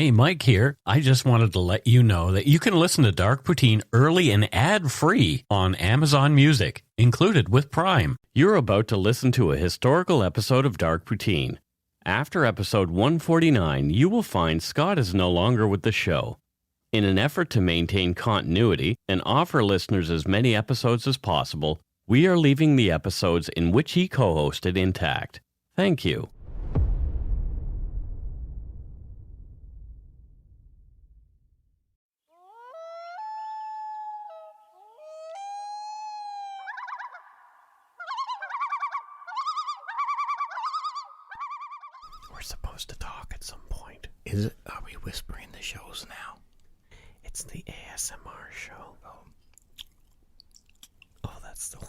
Hey, Mike here. I just wanted to let you know that you can listen to Dark Poutine early and ad-free on Amazon Music, included with Prime. You're about to listen to a historical episode of Dark Poutine. After episode 149, you will find Scott is no longer with the show. In an effort to maintain continuity and offer listeners as many episodes as possible, we are leaving the episodes in which he co-hosted intact. Thank you. We're supposed to talk at some point. Is it? Are we whispering the shows now? It's the ASMR show. Oh, that's the word.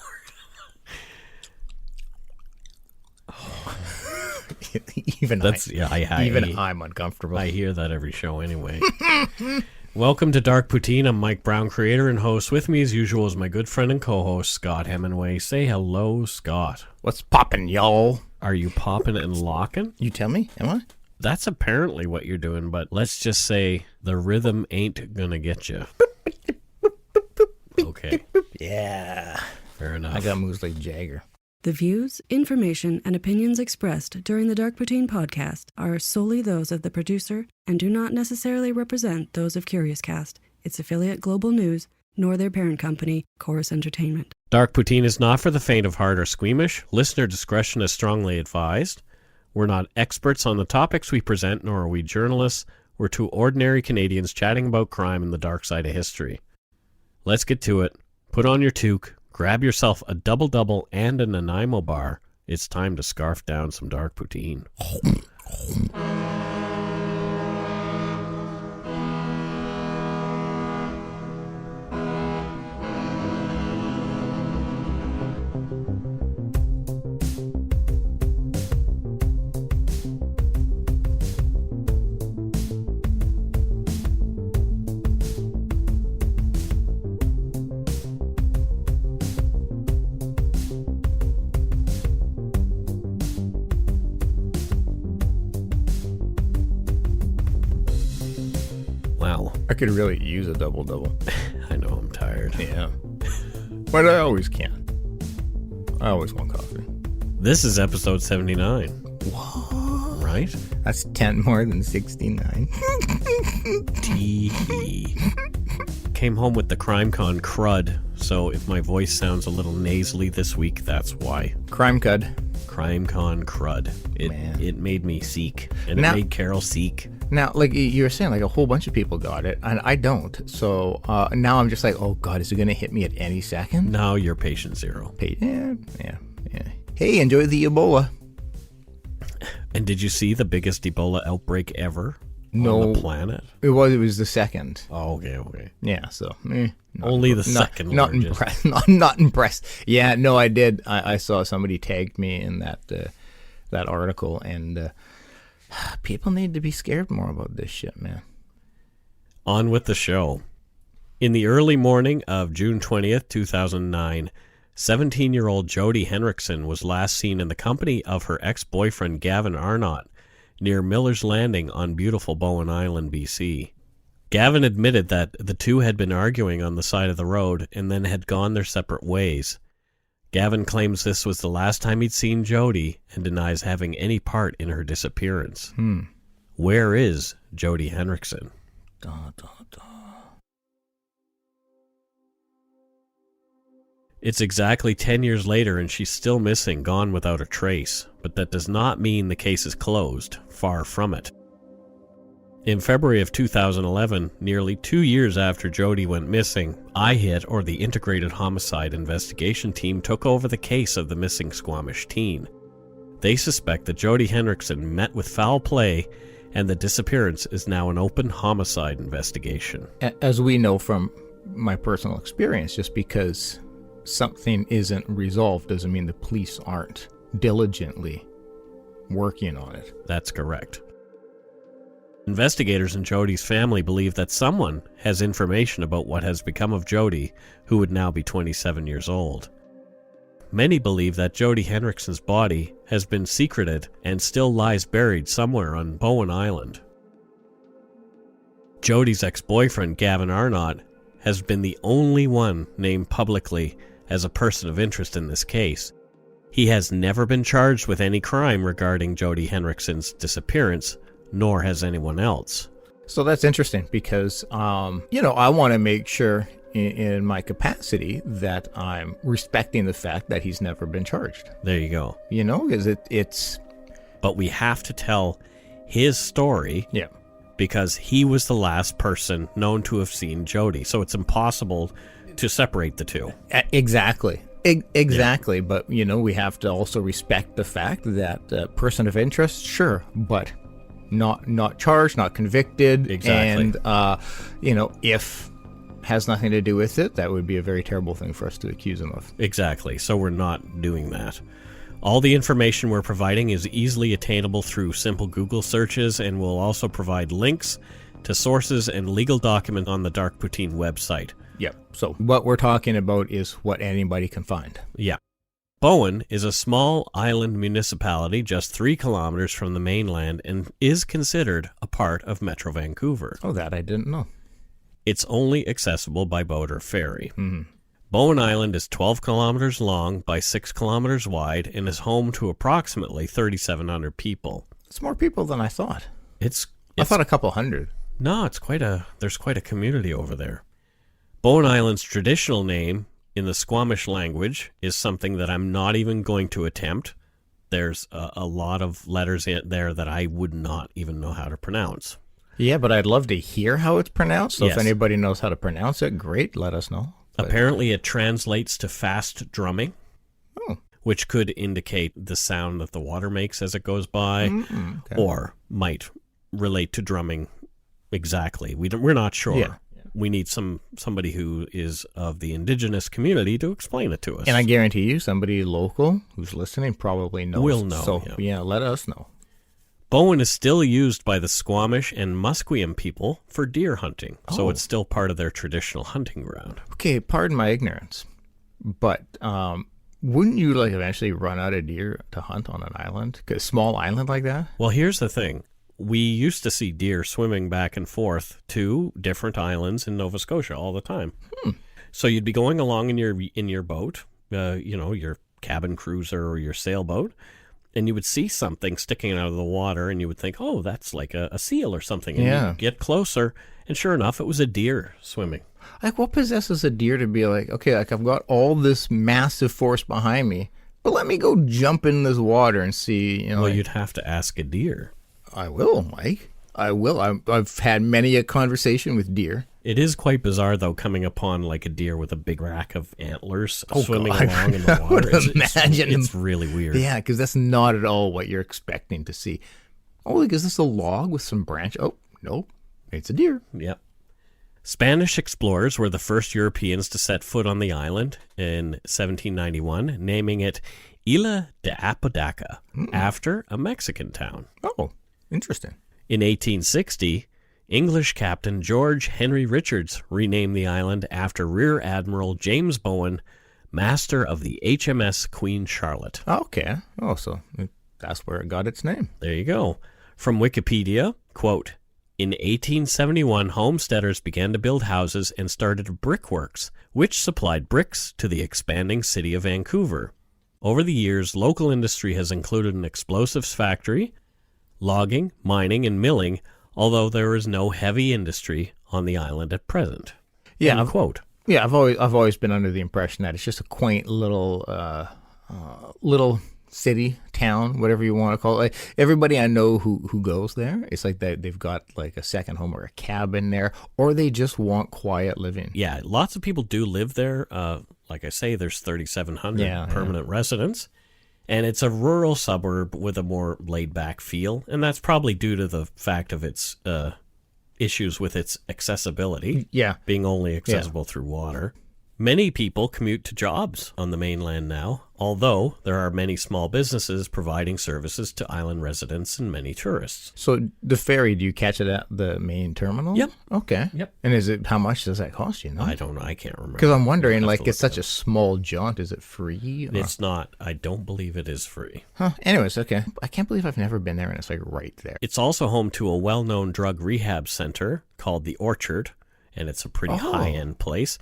I'm uncomfortable. I hear that every show anyway. Welcome to Dark Poutine. I'm Mike Brown, creator and host. With me, as usual, is my good friend and co-host, Scott Hemingway. Say hello, Scott. What's poppin', y'all? Are you popping and locking? You tell me, am I? That's apparently what you're doing, but let's just say the rhythm ain't gonna get you. Okay. Yeah. Fair enough. I got moves like Jagger. The views, information, and opinions expressed during the Dark Poutine podcast are solely those of the producer and do not necessarily represent those of Curious Cast, its affiliate Global News, nor their parent company, Chorus Entertainment. Dark Poutine is not for the faint of heart or squeamish. Listener discretion is strongly advised. We're not experts on the topics we present, nor are we journalists. We're two ordinary Canadians chatting about crime and the dark side of history. Let's get to it. Put on your toque, grab yourself a double-double and a Nanaimo bar. It's time to scarf down some Dark Poutine. Well, I could really use a double-double. I know I'm tired. Yeah. But I always can. I always want coffee. This is episode 79. What? Right? That's 10 more than 69. Tee. Came home with the CrimeCon crud, so if my voice sounds a little nasally this week, that's why. Crime cud. CrimeCon crud. It made me seek, and it made Carol seek. Now, like you were saying, like a whole bunch of people got it, and I don't. So now I'm just like, oh God, is it going to hit me at any second? Now you're patient zero. Yeah. Hey, enjoy the Ebola. And did you see the biggest Ebola outbreak ever on the planet? It was the second. Oh, okay. Yeah, so only the second. Not impressed. Not impressed. Yeah, no, I did. I saw somebody tagged me in that article, and people need to be scared more about this shit, man. On with the show. In the early morning of June 20th, 2009, 17-year-old Jodi Henrickson was last seen in the company of her ex-boyfriend Gavin Arnott near Miller's Landing on beautiful Bowen Island, BC. Gavin admitted that the two had been arguing on the side of the road and then had gone their separate ways. Gavin claims this was the last time he'd seen Jodi and denies having any part in her disappearance. Where is Jodi Henrickson? It's exactly 10 years later and she's still missing, gone without a trace. But that does not mean the case is closed. Far from it. In February of 2011, nearly 2 years after Jodi went missing, IHIT, or the Integrated Homicide Investigation Team, took over the case of the missing Squamish teen. They suspect that Jodi Henrickson met with foul play, and the disappearance is now an open homicide investigation. As we know from my personal experience, just because something isn't resolved doesn't mean the police aren't diligently working on it. That's correct. Investigators and Jodi's family believe that someone has information about what has become of Jodi, who would now be 27 years old. Many believe that Jodi Henrickson's body has been secreted and still lies buried somewhere on Bowen Island. Jodi's ex-boyfriend, Gavin Arnott, has been the only one named publicly as a person of interest in this case. He has never been charged with any crime regarding Jodi Henrickson's disappearance, nor has anyone else. So that's interesting because, I want to make sure in my capacity that I'm respecting the fact that he's never been charged. There you go. Because it's... But we have to tell his story. Yeah. Because he was the last person known to have seen Jodi. So it's impossible to separate the two. Exactly. Exactly. Yeah. But, we have to also respect the fact that person of interest, sure, but not charged, not convicted. Exactly. And, if has nothing to do with it, that would be a very terrible thing for us to accuse him of. Exactly. So we're not doing that. All the information we're providing is easily attainable through simple Google searches, and we'll also provide links to sources and legal documents on the Dark Poutine website. Yep. So what we're talking about is what anybody can find. Yeah. Bowen is a small island municipality just 3 kilometers from the mainland and is considered a part of Metro Vancouver. Oh, that I didn't know. It's only accessible by boat or ferry. Mm-hmm. Bowen Island is 12 kilometers long by 6 kilometers wide and is home to approximately 3,700 people. It's more people than I thought. I thought a couple hundred. No, there's quite a community over there. Bowen Island's traditional name in the Squamish language is something that I'm not even going to attempt. There's a lot of letters in there that I would not even know how to pronounce. Yeah, but I'd love to hear how it's pronounced. So Yes. If anybody knows how to pronounce it, great, let us know. But Apparently it translates to fast drumming, which could indicate the sound that the water makes as it goes by, okay. or might relate to drumming exactly. We're not sure. Yeah. We need somebody who is of the indigenous community to explain it to us. And I guarantee you somebody local who's listening probably knows. Will know, So, yeah. let us know. Bowen is still used by the Squamish and Musqueam people for deer hunting, so Oh. it's still part of their traditional hunting ground. Okay, pardon my ignorance, but wouldn't you eventually run out of deer to hunt on an island? A small island like that? Well, here's the thing. We used to see deer swimming back and forth to different islands in Nova Scotia all the time. So you'd be going along in your boat, your cabin cruiser or your sailboat, and you would see something sticking out of the water, and you would think, oh, that's like a seal or something. And Yeah. you'd get closer, and sure enough, it was a deer swimming. What possesses a deer to be okay, I've got all this massive force behind me, but let me go jump in this water and see, Well, you'd have to ask a deer. I will, Mike. I will. I've had many a conversation with deer. It is quite bizarre, though, coming upon like a deer with a big rack of antlers swimming God. along in the I would water. imagine. It's really weird. Yeah, because that's not at all what you're expecting to see. Oh, is this a log with some branch? Oh, no, it's a deer. Yep. Spanish explorers were the first Europeans to set foot on the island in 1791, naming it Isla de Apodaca, after a Mexican town. Oh, interesting. In 1860, English Captain George Henry Richards renamed the island after Rear Admiral James Bowen, master of the HMS Queen Charlotte. Okay. Oh, so that's where it got its name. There you go. From Wikipedia, quote, in 1871, homesteaders began to build houses and started brickworks, which supplied bricks to the expanding city of Vancouver. Over the years, local industry has included an explosives factory, logging, mining, and milling, although there is no heavy industry on the island at present. Yeah, End quote. Yeah, I've always been under the impression that it's just a quaint little city, town, whatever you want to call it. Like, everybody I know who goes there, it's like they've got like a second home or a cabin there, or they just want quiet living. Yeah, lots of people do live there. Like I say, there's 3,700 permanent residents. And it's a rural suburb with a more laid-back feel, and that's probably due to the fact of its issues with its accessibility. Yeah. Being only accessible through water. Many people commute to jobs on the mainland now, although there are many small businesses providing services to island residents and many tourists. So the ferry, do you catch it at the main terminal? Yep. Okay. Yep. And how much does that cost you? No? I don't know. I can't remember. Because I'm wondering, I'll have like, to it's look such it a small jaunt. Is it free? up. It's not. I don't believe it is free. Huh. Anyways, okay. I can't believe I've never been there, and it's like right there. It's also home to a well-known drug rehab center called the Orchard, and it's a pretty high-end place.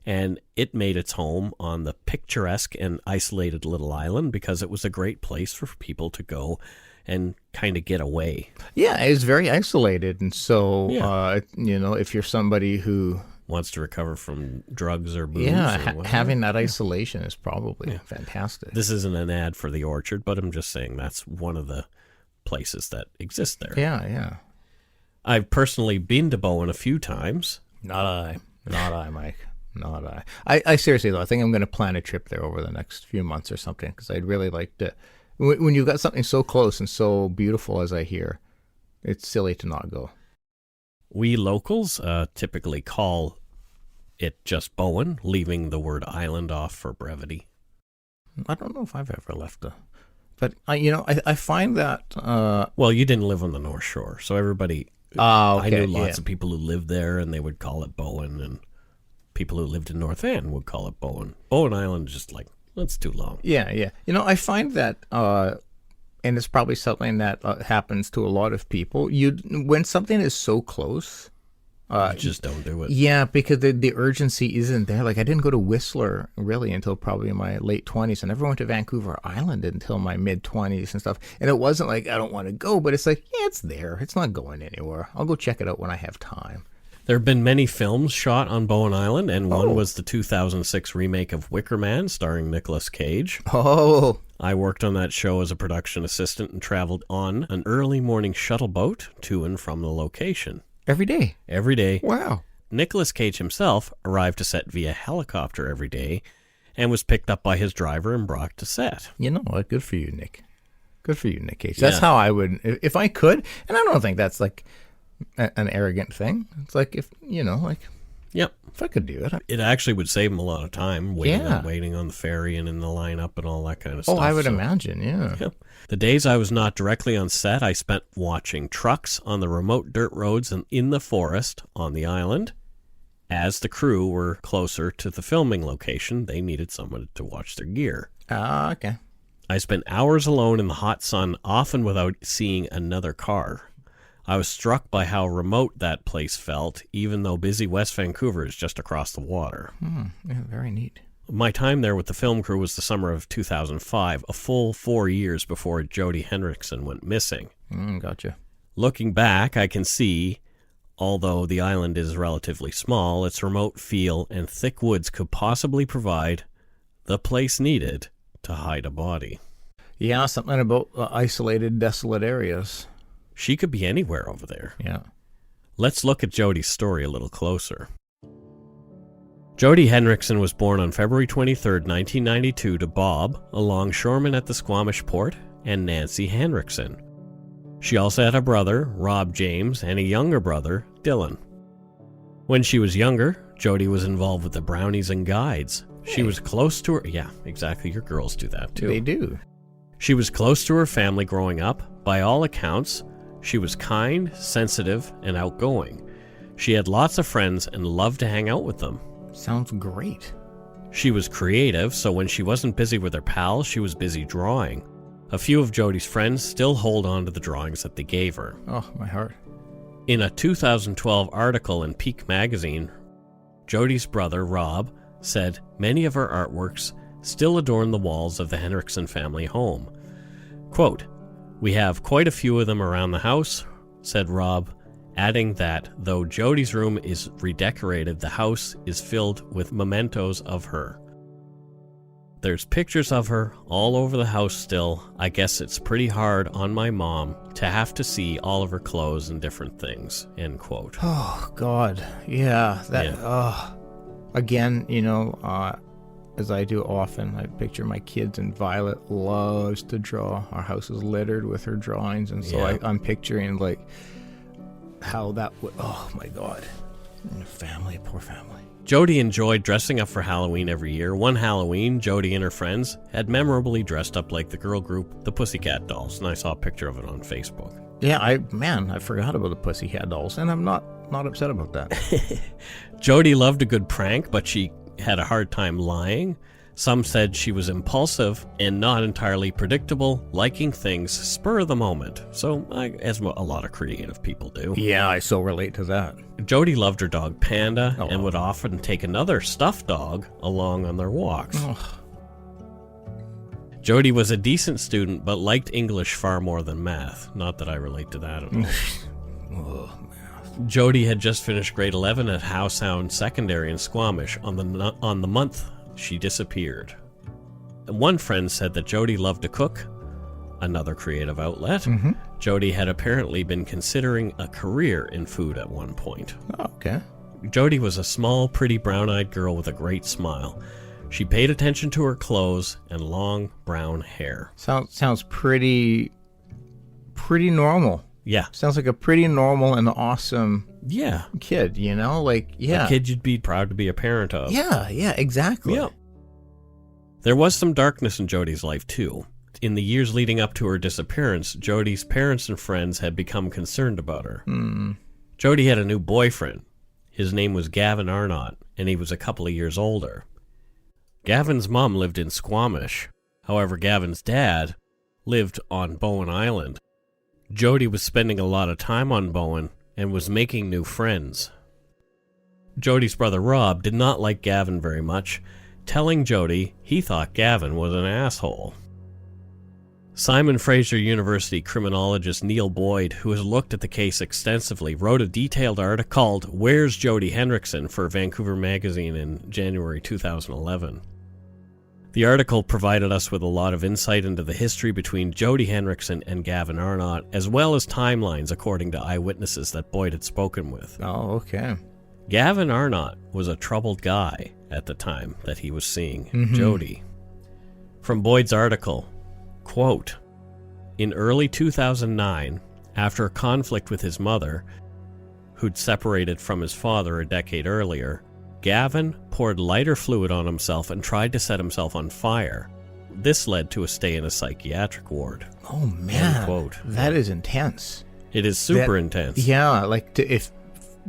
And it made its home on the picturesque and isolated little island because it was a great place for people to go and kind of get away. Yeah, it's very isolated. And so, Yeah. if you're somebody who... Wants to recover from drugs or booze. Yeah, or whatever. having that isolation is probably fantastic. This isn't an ad for the Orchard, but I'm just saying that's one of the places that exist there. Yeah. I've personally been to Bowen a few times. Not I, Mike. Not I. I seriously, though, I think I'm going to plan a trip there over the next few months or something, because I'd really like to. When you've got something so close and so beautiful as I hear, it's silly to not go. We locals typically call it just Bowen, leaving the word island off for brevity. I don't know if I've ever left but I find that. Well, you didn't live on the North Shore, so everybody. Okay, I knew lots of people who lived there, and they would call it Bowen, and people who lived in North End would call it Bowen. Bowen Island is just like, that's too long. Yeah. I find that, and it's probably something that happens to a lot of people. When something is so close, You just don't do it. Yeah, because the urgency isn't there. Like, I didn't go to Whistler really until probably my late 20s. I never went to Vancouver Island until my mid-20s and stuff. And it wasn't like I don't want to go, but it's like, yeah, it's there. It's not going anywhere. I'll go check it out when I have time. There have been many films shot on Bowen Island, and one was the 2006 remake of Wicker Man starring Nicolas Cage. Oh. I worked on that show as a production assistant and traveled on an early morning shuttle boat to and from the location. Every day? Every day. Wow. Nicolas Cage himself arrived to set via helicopter every day and was picked up by his driver and brought to set. You know what? Good for you, Nick. Good for you, Nick Cage. That's how I would, if I could, and I don't think that's like an arrogant thing. It's like, if I could do it. It actually would save him a lot of time waiting on the ferry and in the lineup and all that kind of stuff. Oh, I would imagine, yeah. The days I was not directly on set, I spent watching trucks on the remote dirt roads and in the forest on the island. As the crew were closer to the filming location, they needed someone to watch their gear. Okay. I spent hours alone in the hot sun, often without seeing another car. I was struck by how remote that place felt, even though busy West Vancouver is just across the water. Yeah, very neat. My time there with the film crew was the summer of 2005, a full 4 years before Jodi Henrickson went missing. Gotcha. Looking back, I can see, although the island is relatively small, its remote feel and thick woods could possibly provide the place needed to hide a body. Yeah, something about isolated, desolate areas. She could be anywhere over there. Yeah. Let's look at Jodi's story a little closer. Jodi Henrickson was born on February 23, 1992 to Bob, a longshoreman at the Squamish port, and Nancy Henrickson. She also had a brother, Rob James, and a younger brother, Dylan. When she was younger, Jodi was involved with the Brownies and Guides. She was close to her... Yeah, exactly. Your girls do that, too. They do. She was close to her family growing up. By all accounts, she was kind, sensitive, and outgoing. She had lots of friends and loved to hang out with them. Sounds great. She was creative, so when she wasn't busy with her pals, she was busy drawing. A few of Jodi's friends still hold on to the drawings that they gave her. Oh, my heart. In a 2012 article in Peak magazine, Jodi's brother, Rob, said many of her artworks still adorn the walls of the Henrickson family home. Quote, "We have quite a few of them around the house," said Rob, adding that though Jodi's room is redecorated, the house is filled with mementos of her. There's pictures of her all over the house still. I guess it's pretty hard on my mom to have to see all of her clothes and different things, end quote. Oh, God. Yeah. Again, as I do often, I picture my kids, and Violet loves to draw. Our house is littered with her drawings, and so I'm picturing, like, how that would... Oh, my God. Family, poor family. Jodi enjoyed dressing up for Halloween every year. One Halloween, Jodi and her friends had memorably dressed up like the girl group, the Pussycat Dolls, and I saw a picture of it on Facebook. Yeah, I forgot about the Pussycat Dolls, and I'm not upset about that. Jodi loved a good prank, but she had a hard time lying. Some said she was impulsive and not entirely predictable, liking things spur of the moment. So, as a lot of creative people do. Yeah, I so relate to that. Jodi loved her dog Panda and would often take another stuffed dog along on their walks. Oh. Jodi was a decent student, but liked English far more than math. Not that I relate to that at all. Jodi had just finished grade 11 at Howe Sound Secondary in Squamish. On the month she disappeared. One friend said that Jodi loved to cook, another creative outlet. Mm-hmm. Jodi had apparently been considering a career in food at one point. Oh, okay. Jodi was a small, pretty brown-eyed girl with a great smile. She paid attention to her clothes and long brown hair. Sounds pretty normal. Yeah. Sounds like a pretty normal and awesome kid, you know? Like, yeah. A kid you'd be proud to be a parent of. Yeah, exactly. Yeah. There was some darkness in Jodi's life, too. In the years leading up to her disappearance, Jodi's parents and friends had become concerned about her. Jodi had a new boyfriend. His name was Gavin Arnott, and he was a couple of years older. Gavin's mom lived in Squamish. However, Gavin's dad lived on Bowen Island. Jodi was spending a lot of time on Bowen and was making new friends. Jodi's brother Rob did not like Gavin very much, telling Jodi he thought Gavin was an asshole. Simon Fraser University criminologist Neil Boyd, who has looked at the case extensively, wrote a detailed article called Where's Jodi Henrickson for Vancouver Magazine in January 2011. The article provided us with a lot of insight into the history between Jodi Henrickson and Gavin Arnott, as well as timelines according to eyewitnesses that Boyd had spoken with. Oh, okay. Gavin Arnott was a troubled guy at the time that he was seeing Jodi. From Boyd's article, quote, in early 2009, after a conflict with his mother, who'd separated from his father a decade earlier, Gavin poured lighter fluid on himself and tried to set himself on fire. This led to a stay in a psychiatric ward. Oh, man. End quote. That is intense. It is super intense. Yeah, like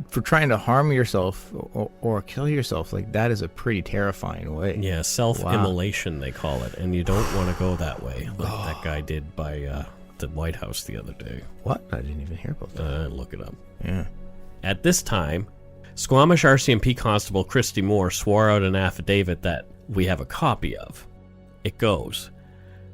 for trying to harm yourself or kill yourself, like that is a pretty terrifying way. Yeah, self-immolation they call it, and you don't want to go that way, like that guy did by the White House the other day. What? I didn't even hear about that. Look it up. Yeah. At this time, Squamish RCMP Constable Christy Moore swore out an affidavit that we have a copy of. It goes,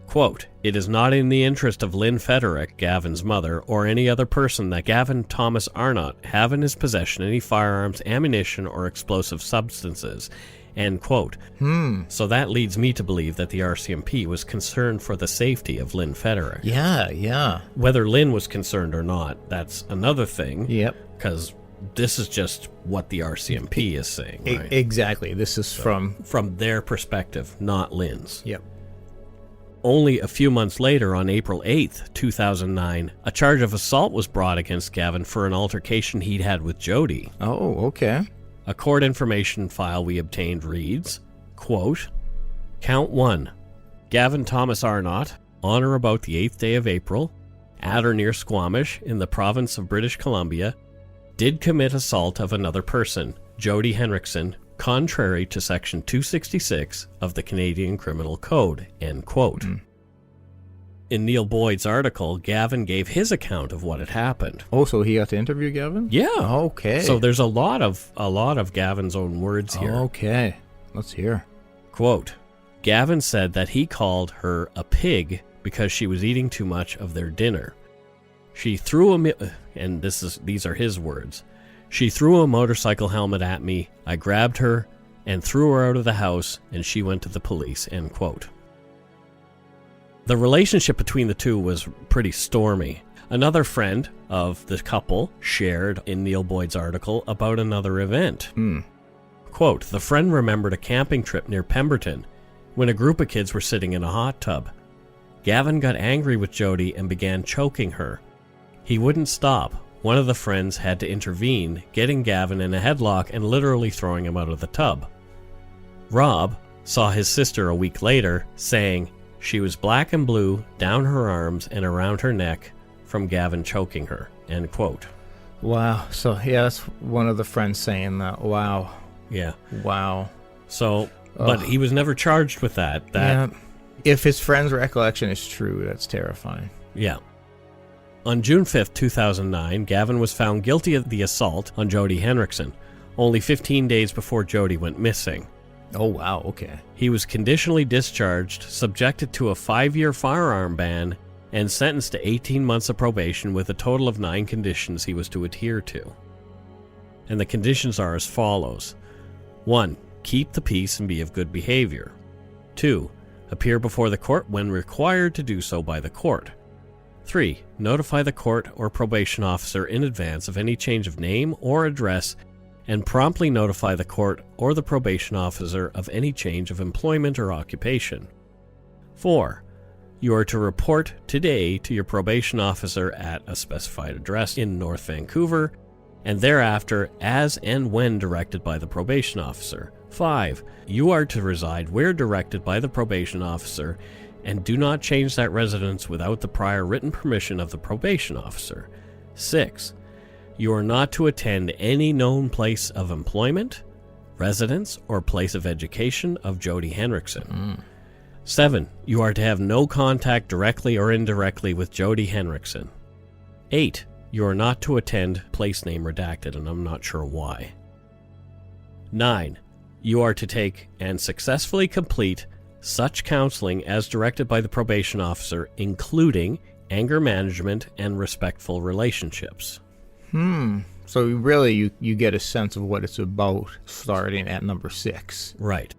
quote, it is not in the interest of Lynn Federick, Gavin's mother, or any other person that Gavin Thomas Arnott have in his possession any firearms, ammunition, or explosive substances, end quote. So that leads me to believe that the RCMP was concerned for the safety of Lynn Federick. Yeah. Whether Lynn was concerned or not, that's another thing. Yep. Because this is just what the RCMP is saying, right? Exactly. This is from their perspective, not Lynn's. Yep. Only a few months later, on April 8th, 2009, a charge of assault was brought against Gavin for an altercation he'd had with Jodi. Oh, okay. A court information file we obtained reads, quote, Count 1. Gavin Thomas Arnott, on or about the 8th day of April, at or near Squamish, in the province of British Columbia, did commit assault of another person, Jodi Henrickson, contrary to Section 266 of the Canadian Criminal Code, end quote. In Neil Boyd's article, Gavin gave his account of what had happened. Oh, so he got to interview Gavin? Yeah. Okay. So there's a lot of Gavin's own words here. Okay. Let's hear. Quote, Gavin said that he called her a pig because she was eating too much of their dinner. She threw and these are his words. She threw a motorcycle helmet at me. I grabbed her and threw her out of the house, and she went to the police, end quote. The relationship between the two was pretty stormy. Another friend of the couple shared in Neil Boyd's article about another event. Quote, the friend remembered a camping trip near Pemberton when a group of kids were sitting in a hot tub. Gavin got angry with Jodi and began choking her. He wouldn't stop, one of the friends had to intervene, getting Gavin in a headlock and literally throwing him out of the tub. Rob saw his sister a week later, saying she was black and blue down her arms and around her neck from Gavin choking her, end quote. Wow. So, yeah, that's one of the friends saying that. Wow. Yeah. Wow. So, but he was never charged with that. Yeah. If his friend's recollection is true, that's terrifying. Yeah. On June 5th, 2009, Gavin was found guilty of the assault on Jodi Henrickson, only 15 days before Jodi went missing. Oh, wow. Okay. He was conditionally discharged, subjected to a 5-year firearm ban, and sentenced to 18 months of probation with a total of 9 conditions he was to adhere to. And the conditions are as follows. 1. Keep the peace and be of good behavior. 2. Appear before the court when required to do so by the court. 3. Notify the court or probation officer in advance of any change of name or address, and promptly notify the court or the probation officer of any change of employment or occupation. 4. You are to report today to your probation officer at a specified address in North Vancouver, and thereafter as and when directed by the probation officer. 5. You are to reside where directed by the probation officer, and do not change that residence without the prior written permission of the probation officer. 6. You are not to attend any known place of employment, residence, or place of education of Jodi Henrickson. 7. You are to have no contact directly or indirectly with Jodi Henrickson. 8. You are not to attend place name redacted, and I'm not sure why. 9. You are to take and successfully complete such counseling as directed by the probation officer, including anger management and respectful relationships. So really, you get a sense of what it's about starting at number 6. Right.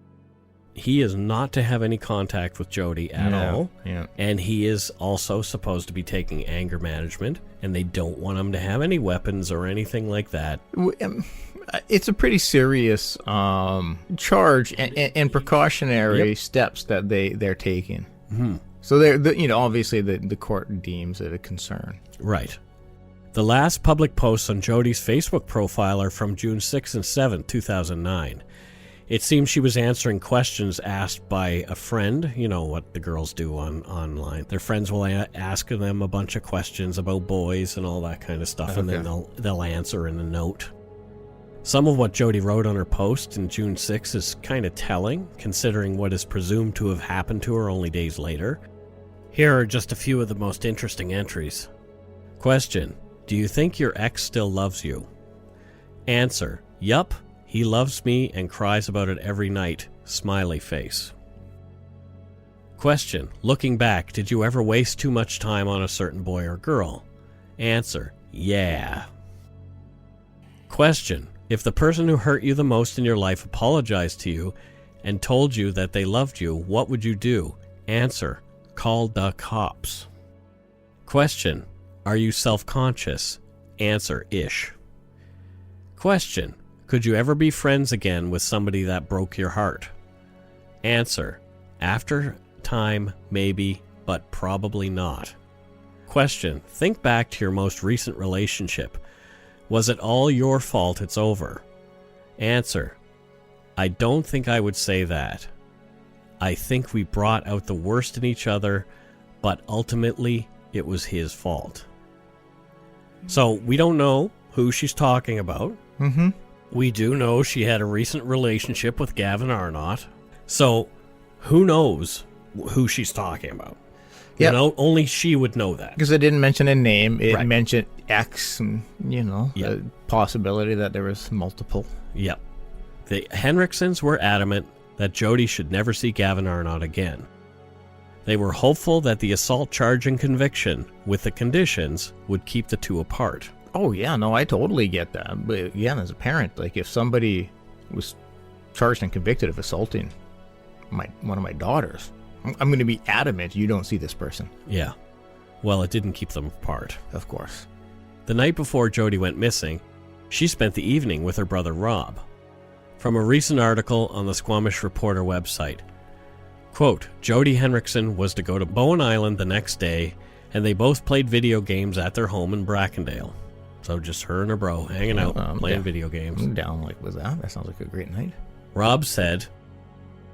He is not to have any contact with Jodi at all. Yeah. And he is also supposed to be taking anger management, and they don't want him to have any weapons or anything like that. It's a pretty serious charge and precautionary steps that they're taking. So they're obviously the court deems it a concern. Right. The last public posts on Jodi's Facebook profile are from June 6 and 7, 2009. It seems she was answering questions asked by a friend, you know what the girls do online. Their friends will ask them a bunch of questions about boys and all that kind of stuff, and then they'll answer in a note. Some of what Jodi wrote on her post in June 6 is kind of telling, considering what is presumed to have happened to her only days later. Here are just a few of the most interesting entries. Question: do you think your ex still loves you? Answer: yup, he loves me and cries about it every night. Smiley face. Question: looking back, did you ever waste too much time on a certain boy or girl? Answer: yeah. Question: if the person who hurt you the most in your life apologized to you and told you that they loved you, what would you do? Answer: call the cops. Question: are you self-conscious? Answer: ish. Question: could you ever be friends again with somebody that broke your heart? Answer: after time, maybe, but probably not. Question: think back to your most recent relationship. Was it all your fault it's over? Answer: I don't think I would say that. I think we brought out the worst in each other, but ultimately it was his fault. So we don't know who she's talking about. We do know she had a recent relationship with Gavin Arnott. So who knows who she's talking about? Yep. You know, only she would know that. Because it didn't mention a name. It Right. mentioned X, and, the possibility that there was multiple. Yep. The Henricksons were adamant that Jodi should never see Gavin Arnott again. They were hopeful that the assault charge and conviction, with the conditions, would keep the two apart. Oh, yeah, no, I totally get that. But again, as a parent, like if somebody was charged and convicted of assaulting one of my daughters, I'm going to be adamant you don't see this person. Yeah. Well, it didn't keep them apart. Of course. The night before Jodi went missing, she spent the evening with her brother Rob. From a recent article on the Squamish Reporter website, quote, Jodi Henrickson was to go to Bowen Island the next day, and they both played video games at their home in Brackendale. So just her and her bro hanging out, playing video games. I'm down with that. That sounds like a great night. Rob said,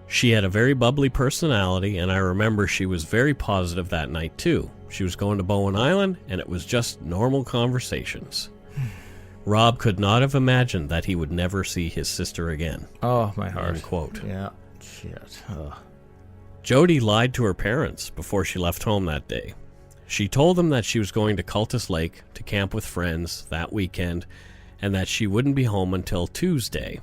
she had a very bubbly personality, and I remember she was very positive that night too. She was going to Bowen Island, and it was just normal conversations. Rob could not have imagined that he would never see his sister again. Oh, my heart. End quote. Yeah. Shit. Ugh. Jodi lied to her parents before she left home that day. She told them that she was going to Cultus Lake to camp with friends that weekend, and that she wouldn't be home until Tuesday.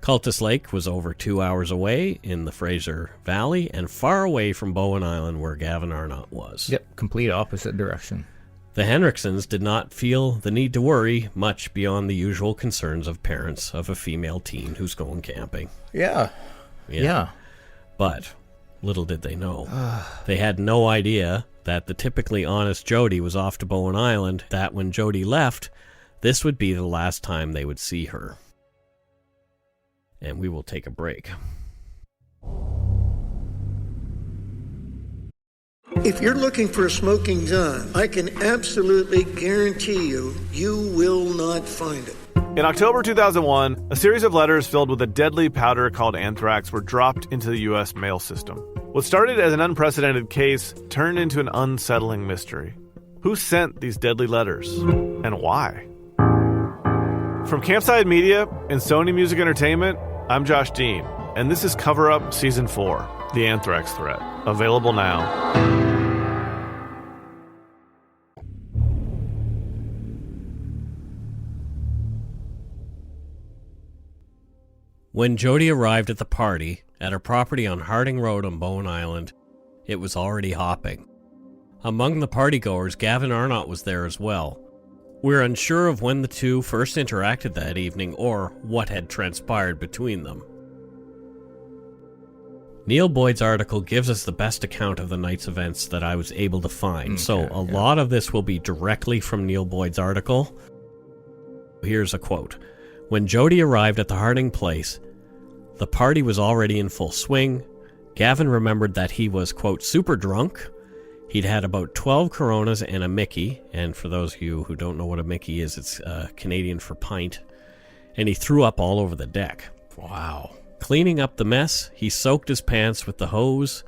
Cultus Lake was over 2 hours away in the Fraser Valley and far away from Bowen Island where Gavin Arnott was. Yep, complete opposite direction. The Henricksons did not feel the need to worry much beyond the usual concerns of parents of a female teen who's going camping. Yeah. But little did they know. They had no idea that the typically honest Jodi was off to Bowen Island, that when Jodi left, this would be the last time they would see her. And we will take a break. If you're looking for a smoking gun, I can absolutely guarantee you, you will not find it. In October 2001, a series of letters filled with a deadly powder called anthrax were dropped into the U.S. mail system. What started as an unprecedented case turned into an unsettling mystery. Who sent these deadly letters? And why? From Campside Media and Sony Music Entertainment, I'm Josh Dean, and this is Cover Up Season 4, The Anthrax Threat. Available now. When Jodi arrived at the party at her property on Harding Road on Bowen Island, it was already hopping. Among the partygoers, Gavin Arnott was there as well. We're unsure of when the two first interacted that evening or what had transpired between them. Neil Boyd's article gives us the best account of the night's events that I was able to find, lot of this will be directly from Neil Boyd's article. Here's a quote. When Jodi arrived at the Harding place, the party was already in full swing. Gavin remembered that he was, quote, super drunk. He'd had about 12 Coronas and a Mickey, and for those of you who don't know what a Mickey is, it's Canadian for pint, and he threw up all over the deck. Wow. Cleaning up the mess, he soaked his pants with the hose.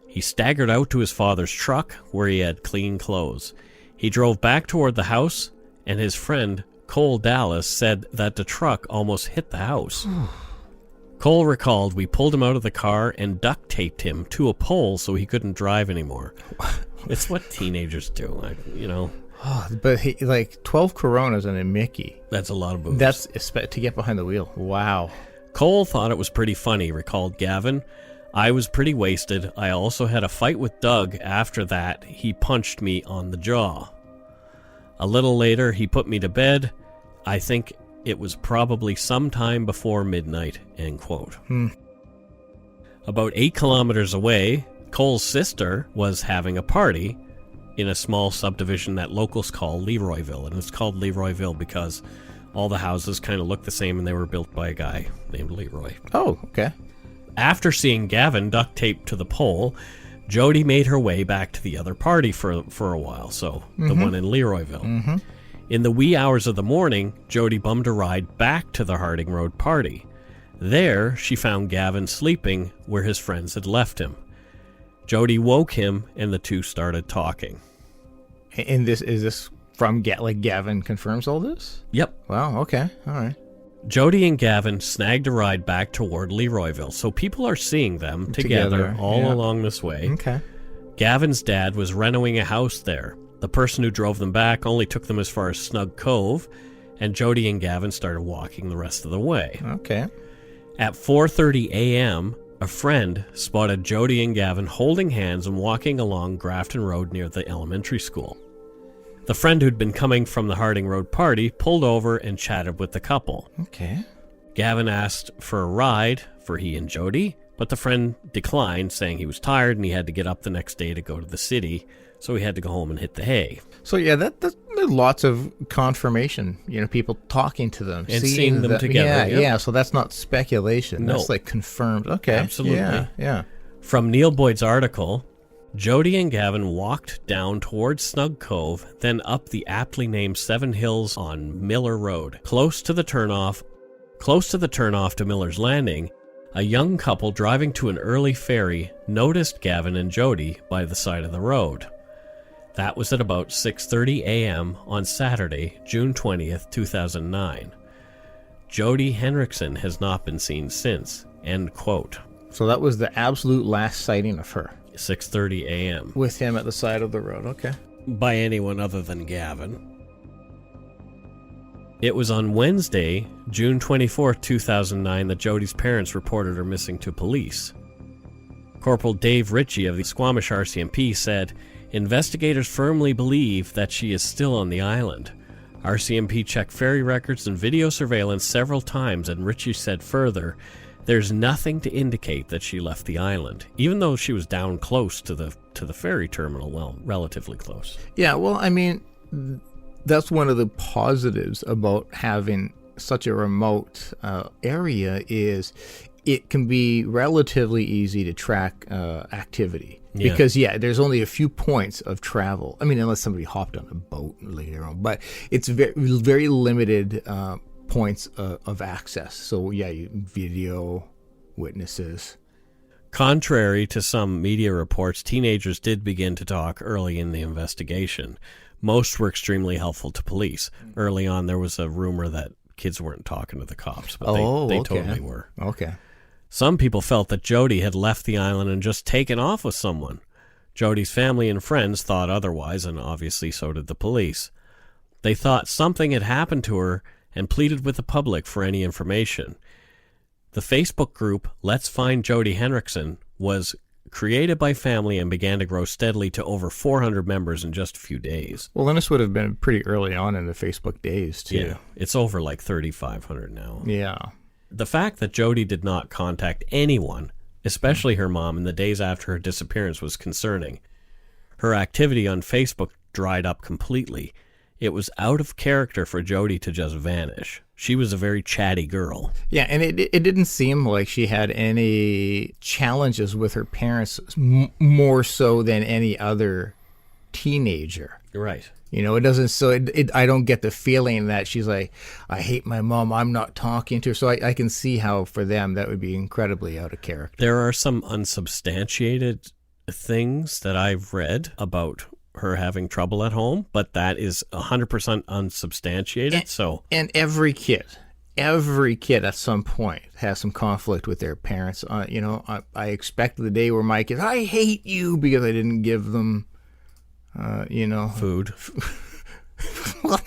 He staggered out to his father's truck, where he had clean clothes. He drove back toward the house, and his friend, Cole Dallas, said that the truck almost hit the house. Cole recalled, we pulled him out of the car and duct taped him to a pole so he couldn't drive anymore. It's what teenagers do, But he, 12 Coronas and a Mickey. That's a lot of booze. That's to get behind the wheel. Wow. Cole thought it was pretty funny, recalled Gavin. I was pretty wasted. I also had a fight with Doug after that. He punched me on the jaw. A little later, he put me to bed. I think it was probably sometime before midnight, end quote. About 8 kilometers away, Cole's sister was having a party in a small subdivision that locals call Leroyville. And it's called Leroyville because all the houses kind of look the same and they were built by a guy named Leroy. Oh, okay. After seeing Gavin duct taped to the pole, Jodi made her way back to the other party for a while, so the one in Leroyville. In the wee hours of the morning, Jodi bummed a ride back to the Harding Road party. There, she found Gavin sleeping where his friends had left him. Jodi woke him, and the two started talking. And is this from Gavin confirms all this? Yep. Wow, okay, all right. Jodi and Gavin snagged a ride back toward Leroyville, so people are seeing them together all along this way. Okay. Gavin's dad was renovating a house there. The person who drove them back only took them as far as Snug Cove, and Jodi and Gavin started walking the rest of the way. Okay. At 4:30 a.m., a friend spotted Jodi and Gavin holding hands and walking along Grafton Road near the elementary school. The friend who'd been coming from the Harding Road party pulled over and chatted with the couple. Okay. Gavin asked for a ride for he and Jodi, but the friend declined, saying he was tired and he had to get up the next day to go to the city, so he had to go home and hit the hay. So yeah, that's lots of confirmation, people talking to them. And seeing them together. Yeah, so that's not speculation. No. That's confirmed. Okay. Absolutely. Yeah. From Neil Boyd's article, Jodi and Gavin walked down towards Snug Cove, then up the aptly named Seven Hills on Miller Road. Close to the turnoff to Miller's Landing, a young couple driving to an early ferry noticed Gavin and Jodi by the side of the road. That was at about 6:30 a.m. on Saturday, June 20th, 2009. Jodi Henrickson has not been seen since. End quote. So that was the absolute last sighting of her. 6:30 a.m. With him at the side of the road, okay. By anyone other than Gavin. It was on Wednesday, June 24, 2009, that Jodi's parents reported her missing to police. Corporal Dave Ritchie of the Squamish RCMP said, investigators firmly believe that she is still on the island. RCMP checked ferry records and video surveillance several times, and Ritchie said further, there's nothing to indicate that she left the island, even though she was down close to the ferry terminal, well, relatively close. Yeah, well, I mean, that's one of the positives about having such a remote area is it can be relatively easy to track activity. Yeah. Because, there's only a few points of travel. I mean, unless somebody hopped on a boat later on. But it's very, very limited points of access. So, video, witnesses. Contrary to some media reports, teenagers did begin to talk early in the investigation. Most were extremely helpful to police. Early on, there was a rumor that kids weren't talking to the cops, but they totally were. Okay. Some people felt that Jodi had left the island and just taken off with someone. Jodi's family and friends thought otherwise, and obviously so did the police. They thought something had happened to her and pleaded with the public for any information. The Facebook group Let's Find Jodi Henrickson was created by family and began to grow steadily to over 400 members in just a few days. Well, then this would have been pretty early on in the Facebook days, too. Yeah, it's over like 3,500 now. Yeah. The fact that Jodi did not contact anyone, especially her mom, in the days after her disappearance was concerning. Her activity on Facebook dried up completely. It was out of character for Jodi to just vanish. She was a very chatty girl. Yeah, and it didn't seem like she had any challenges with her parents more so than any other teenager. Right. You know, it doesn't. So I don't get the feeling that she's like, I hate my mom, I'm not talking to her. So I can see how for them that would be incredibly out of character. There are some unsubstantiated things that I've read about her having trouble at home, but that is 100% unsubstantiated. And every kid at some point has some conflict with their parents. I expect the day where my kids, I hate you because I didn't give them, food. Well,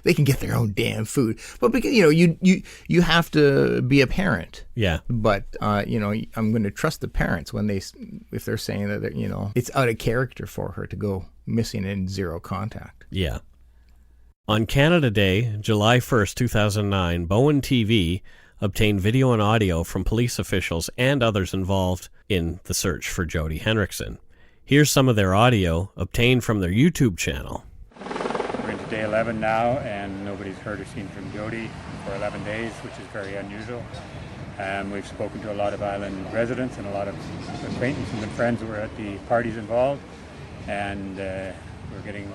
they can get their own damn food, but because you have to be a parent. Yeah. But I'm going to trust the parents if they're saying that it's out of character for her to go missing in zero contact. Yeah. On Canada Day, July 1st, 2009, Bowen TV obtained video and audio from police officials and others involved in the search for Jodi Henrickson. Here's some of their audio obtained from their YouTube channel. We're into day 11 now, and nobody's heard or seen from Jodi for 11 days, which is very unusual. We've spoken to a lot of island residents and a lot of acquaintances and friends who were at the parties involved, and we're getting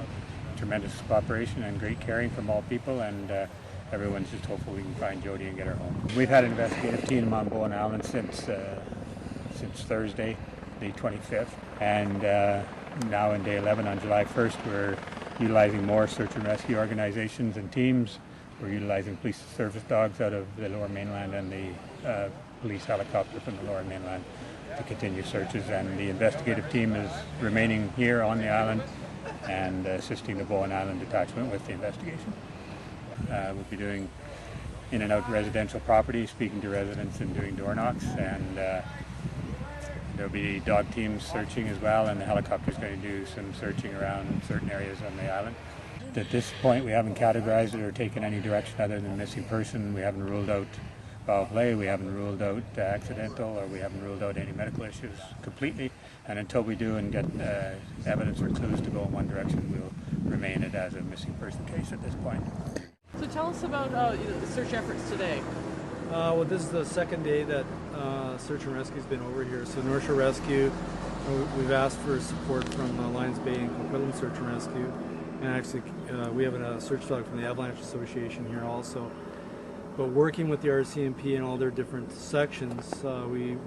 tremendous cooperation and great caring from all people, and everyone's just hopeful we can find Jodi and get her home. We've had an investigative team on Bowen Island since Thursday, the 25th, and now in day 11 on July 1st, we're utilizing more search and rescue organizations and teams. We're utilizing police service dogs out of the Lower Mainland and the police helicopter from the Lower Mainland to continue searches, and the investigative team is remaining here on the island and assisting the Bowen Island detachment with the investigation. We'll be doing in and out residential property, speaking to residents and doing door knocks, and there'll be dog teams searching as well, and the helicopter's going to do some searching around certain areas on the island. At this point, we haven't categorized it or taken any direction other than missing person. We haven't ruled out foul play, we haven't ruled out accidental, or we haven't ruled out any medical issues completely. And until we do and get evidence or clues to go in one direction, we'll remain it as a missing person case at this point. So tell us about the search efforts today. Well, this is the second day that search and rescue has been over here. So North Shore Rescue we've asked for support from Lions Bay and Coquitlam Search and Rescue, and actually we have a search dog from the Avalanche Association here also. But working with the RCMP and all their different sections, we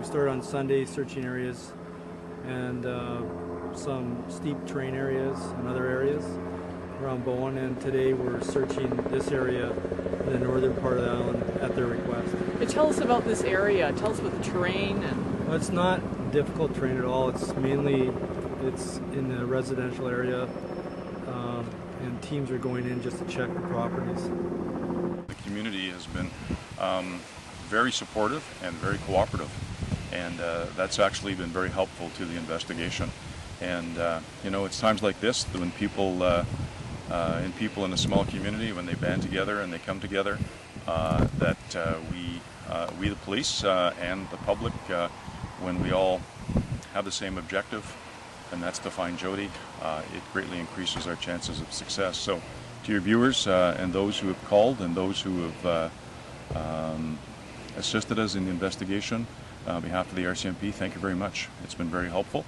started on Sunday searching areas and some steep terrain areas and other areas around Bowen, and today we're searching this area in the northern part of the island at their request. Tell us about this area. Tell us about the terrain. Well, it's not difficult terrain at all. It's mainly in the residential area, and teams are going in just to check the properties. The community has been very supportive and very cooperative, and that's actually been very helpful to the investigation. And it's times like this when people in a small community, when they band together and they come together, that we the police and the public, when we all have the same objective, and that's to find Jodi, it greatly increases our chances of success. So to your viewers and those who have called and those who have assisted us in the investigation, on behalf of the RCMP, thank you very much. It's been very helpful.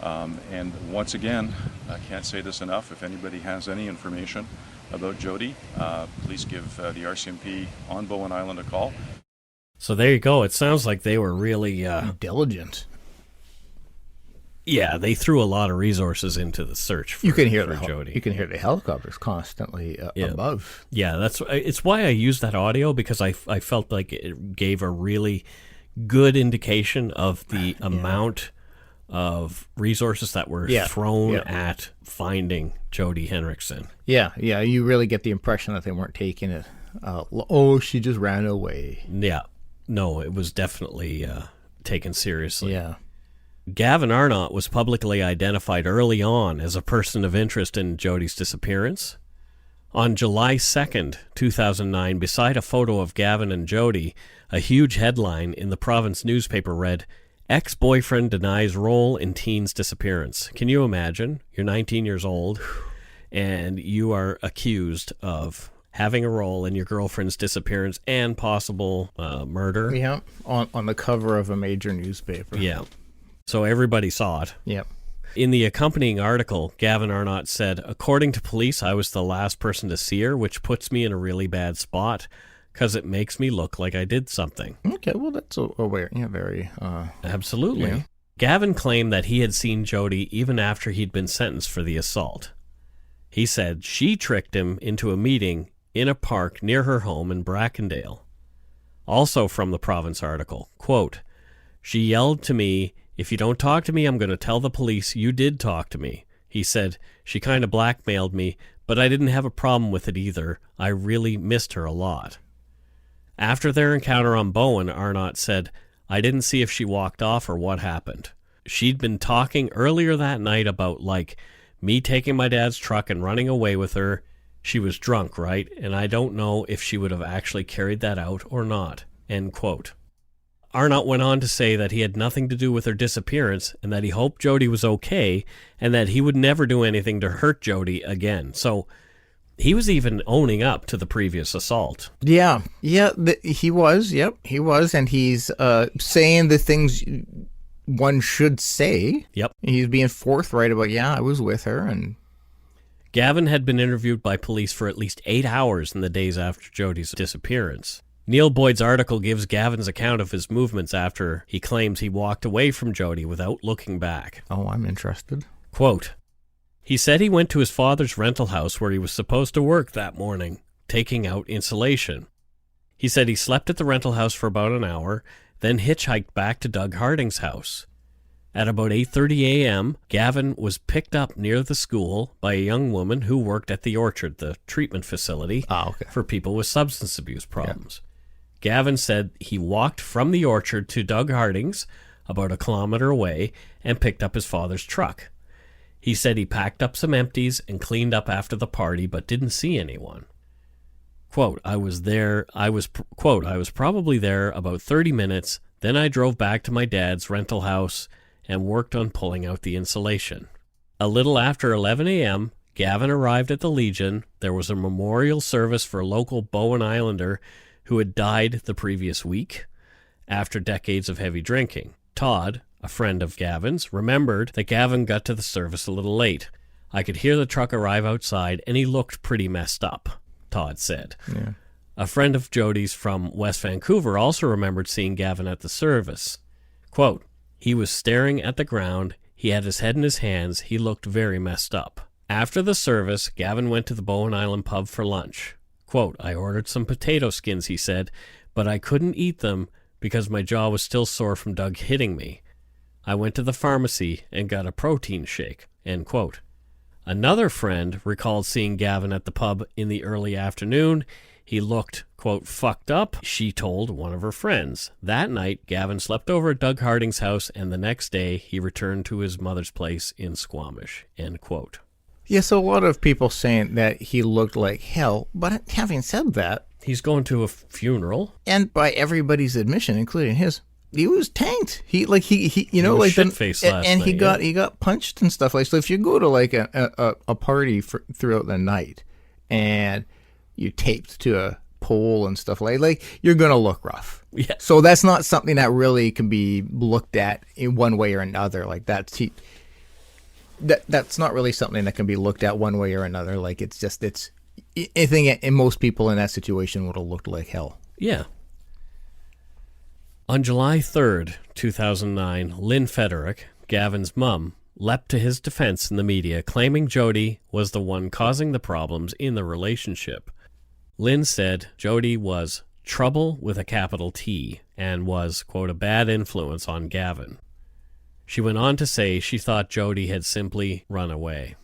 And once again, I can't say this enough, if anybody has any information about Jodi, please give the RCMP on Bowen Island a call. So there you go. It sounds like they were really diligent. Yeah, they threw a lot of resources into the search for, Jodi. You can hear the helicopters constantly above. Yeah, it's why I used that audio, because I felt like it gave a really good indication of the amount of resources that were thrown at finding Jodi Henrickson. Yeah, you really get the impression that they weren't taking it. She just ran away. Yeah, no, it was definitely taken seriously. Yeah. Gavin Arnott was publicly identified early on as a person of interest in Jodi's disappearance. On July 2nd, 2009, beside a photo of Gavin and Jodi, a huge headline in the province newspaper read, "Ex-boyfriend denies role in teen's disappearance." Can you imagine? You're 19 years old, and you are accused of having a role in your girlfriend's disappearance and possible murder. Yeah, on the cover of a major newspaper. Yeah. So everybody saw it. Yep. In the accompanying article, Gavin Arnott said, "According to police, I was the last person to see her, which puts me in a really bad spot because it makes me look like I did something." Okay, well, that's very... Absolutely. Yeah. Gavin claimed that he had seen Jodi even after he'd been sentenced for the assault. He said she tricked him into a meeting in a park near her home in Brackendale. Also from the province article, quote, "She yelled to me, 'If you don't talk to me, I'm going to tell the police you did talk to me.' He said, 'She kind of blackmailed me, but I didn't have a problem with it either. I really missed her a lot.'" After their encounter on Bowen, Arnott said, "I didn't see if she walked off or what happened. She'd been talking earlier that night about, me taking my dad's truck and running away with her. She was drunk, right? And I don't know if she would have actually carried that out or not." End quote. Arnott went on to say that he had nothing to do with her disappearance and that he hoped Jodi was okay and that he would never do anything to hurt Jodi again. So he was even owning up to the previous assault. Yeah, he was. Yep, he was. And he's saying the things one should say. Yep. He's being forthright about, I was with her. And Gavin had been interviewed by police for at least 8 hours in the days after Jodi's disappearance. Neil Boyd's article gives Gavin's account of his movements after he claims he walked away from Jodi without looking back. Oh, I'm interested. Quote, "He said he went to his father's rental house where he was supposed to work that morning, taking out insulation. He said he slept at the rental house for about an hour, then hitchhiked back to Doug Harding's house. At about 8:30 a.m., Gavin was picked up near the school by a young woman who worked at the Orchard, the treatment facility for people with substance abuse problems. Yeah. Gavin said he walked from the Orchard to Doug Harding's, about a kilometer away, and picked up his father's truck. He said he packed up some empties and cleaned up after the party, but didn't see anyone. Quote, I was probably there about 30 minutes, then I drove back to my dad's rental house and worked on pulling out the insulation. A little after 11 a.m., Gavin arrived at the Legion. There was a memorial service for a local Bowen Islander who had died the previous week after decades of heavy drinking. Todd, A friend of Gavin's remembered that Gavin got to the service a little late. I could hear the truck arrive outside, and he looked pretty messed up, Todd said. Yeah. A friend of Jodi's from West Vancouver also remembered seeing Gavin at the service. Quote, he was staring at the ground. He had his head in his hands. He looked very messed up. After the service, Gavin went to the Bowen Island pub for lunch. Quote, I ordered some potato skins, he said, but I couldn't eat them because my jaw was still sore from Doug hitting me. I went to the pharmacy and got a protein shake, end quote. Another friend recalled seeing Gavin at the pub in the early afternoon. He looked, quote, fucked up, she told one of her friends. That night, Gavin slept over at Doug Harding's house, and the next day he returned to his mother's place in Squamish, end quote. Yeah, so a lot of people saying that he looked like hell, but having said that... He's going to a funeral. And by everybody's admission, including his, he was tanked. He was shit-faced last and night, he got punched and stuff like. So if you go to like a party throughout the night, and you're taped to a pole and stuff like you're gonna look rough. Yeah. So that's not something that really can be looked at in one way or another. Like that's not really something that can be looked at one way or another. Like it's I think most people in that situation would have looked like hell. Yeah. On July 3rd, 2009, Lynn Federick, Gavin's mum, leapt to his defense in the media, claiming Jodi was the one causing the problems in the relationship. Lynn said Jodi was trouble with a capital T and was, quote, a bad influence on Gavin. She went on to say she thought Jodi had simply run away.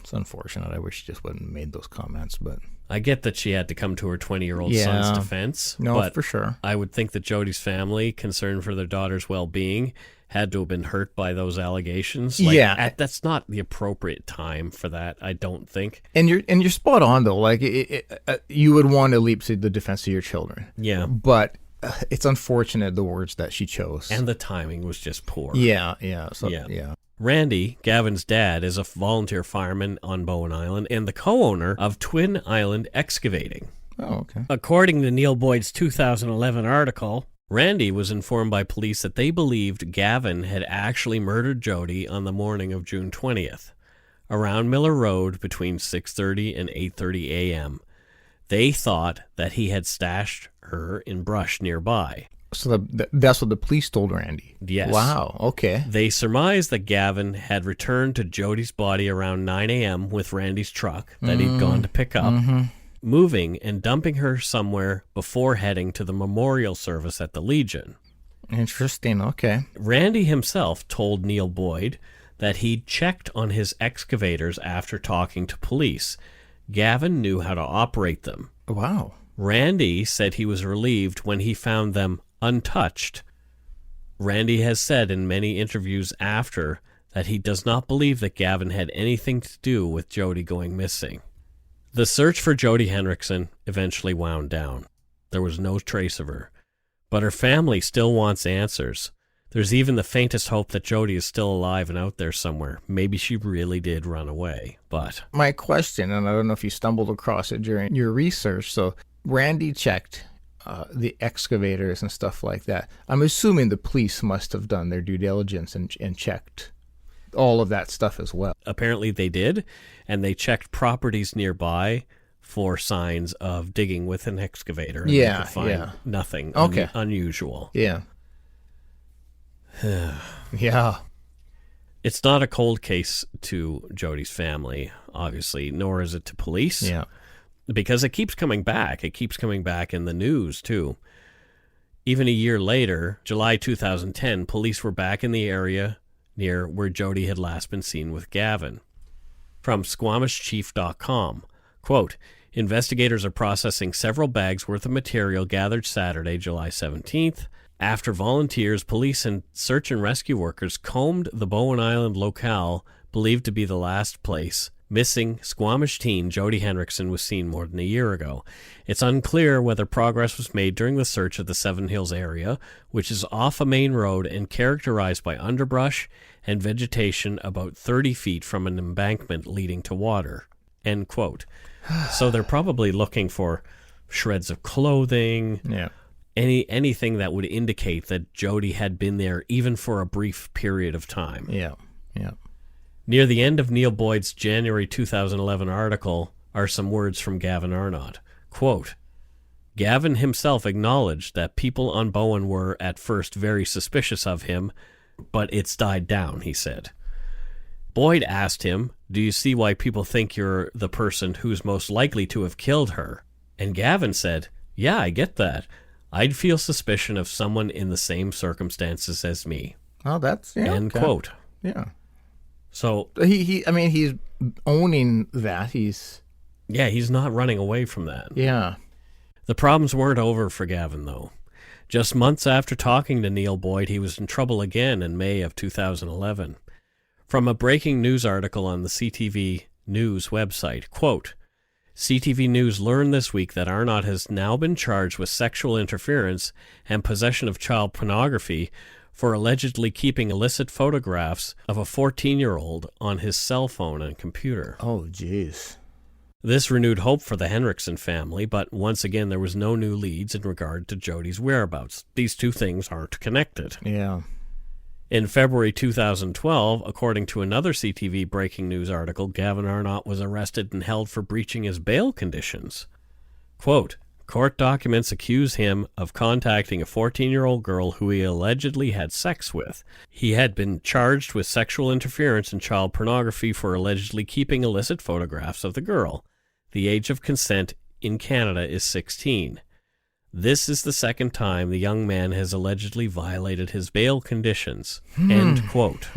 It's unfortunate. I wish she just wouldn't have made those comments, but... I get that she had to come to her 20-year-old son's defense. No, but for sure. I would think that Jodi's family, concerned for their daughter's well-being, had to have been hurt by those allegations. That's not the appropriate time for that, I don't think. And you're spot on, though. Like, you would want to leap to the defense of your children. Yeah. But it's unfortunate, the words that she chose. And the timing was just poor. Yeah. Randy, Gavin's dad, is a volunteer fireman on Bowen Island and the co-owner of Twin Island Excavating. Oh, okay. According to Neil Boyd's 2011 article, Randy was informed by police that they believed Gavin had actually murdered Jodi on the morning of June 20th, around Miller Road between 6:30 and 8:30 a.m. They thought that he had stashed her in brush nearby. So that's what the police told Randy? Yes. Wow, okay. They surmised that Gavin had returned to Jodi's body around 9 a.m. with Randy's truck that he'd gone to pick up, moving and dumping her somewhere before heading to the memorial service at the Legion. Interesting, okay. Randy himself told Neil Boyd that he'd checked on his excavators after talking to police. Gavin knew how to operate them. Wow. Randy said he was relieved when he found them untouched. Randy has said in many interviews after that he does not believe that Gavin had anything to do with Jodi going missing. The search for Jodi Henrickson eventually wound down. There was no trace of her. But her family still wants answers. There's even the faintest hope that Jodi is still alive and out there somewhere. Maybe she really did run away, but... My question, and I don't know if you stumbled across it during your research, so Randy checked the excavators and stuff like that. I'm assuming the police must have done their due diligence and checked all of that stuff as well. Apparently they did, and they checked properties nearby for signs of digging with an excavator. And they could find nothing unusual. Yeah. Yeah. It's not a cold case to Jodi's family, obviously, nor is it to police. Yeah. Because it keeps coming back. It keeps coming back in the news, too. Even a year later, July 2010, police were back in the area near where Jodi had last been seen with Gavin. From SquamishChief.com, quote, investigators are processing several bags worth of material gathered Saturday, July 17th, after volunteers, police, and search and rescue workers combed the Bowen Island locale believed to be the last place missing Squamish teen Jodi Henrickson was seen more than a year ago. It's unclear whether progress was made during the search of the Seven Hills area, which is off a main road and characterized by underbrush and vegetation about 30 feet from an embankment leading to water. End quote. So they're probably looking for shreds of clothing. Yeah. anything that would indicate that Jodi had been there even for a brief period of time. Yeah. Near the end of Neil Boyd's January 2011 article are some words from Gavin Arnott. Quote, Gavin himself acknowledged that people on Bowen were at first very suspicious of him, but it's died down, he said. Boyd asked him, do you see why people think you're the person who's most likely to have killed her? And Gavin said, yeah, I get that. I'd feel suspicion of someone in the same circumstances as me. Oh, that's... Yeah, End quote. Yeah. So... He's owning that. He's not running away from that. Yeah. The problems weren't over for Gavin, though. Just months after talking to Neil Boyd, he was in trouble again in May of 2011. From a breaking news article on the CTV News website, quote, CTV News learned this week that Arnott has now been charged with sexual interference and possession of child pornography for allegedly keeping illicit photographs of a 14-year-old on his cell phone and computer. Oh, jeez. This renewed hope for the Henrickson family, but once again there was no new leads in regard to Jodi's whereabouts. These two things aren't connected. Yeah. In February 2012, according to another CTV breaking news article, Gavin Arnott was arrested and held for breaching his bail conditions. Quote, court documents accuse him of contacting a 14-year-old girl who he allegedly had sex with. He had been charged with sexual interference and child pornography for allegedly keeping illicit photographs of the girl. The age of consent in Canada is 16. This is the second time the young man has allegedly violated his bail conditions. End quote.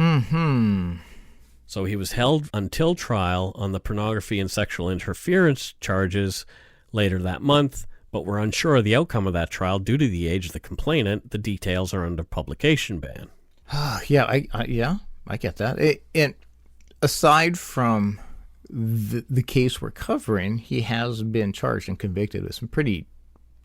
So he was held until trial on the pornography and sexual interference charges later that month, but we're unsure of the outcome of that trial due to the age of the complainant. The details are under publication ban. Yeah, I get that. And aside from the case we're covering, he has been charged and convicted with some pretty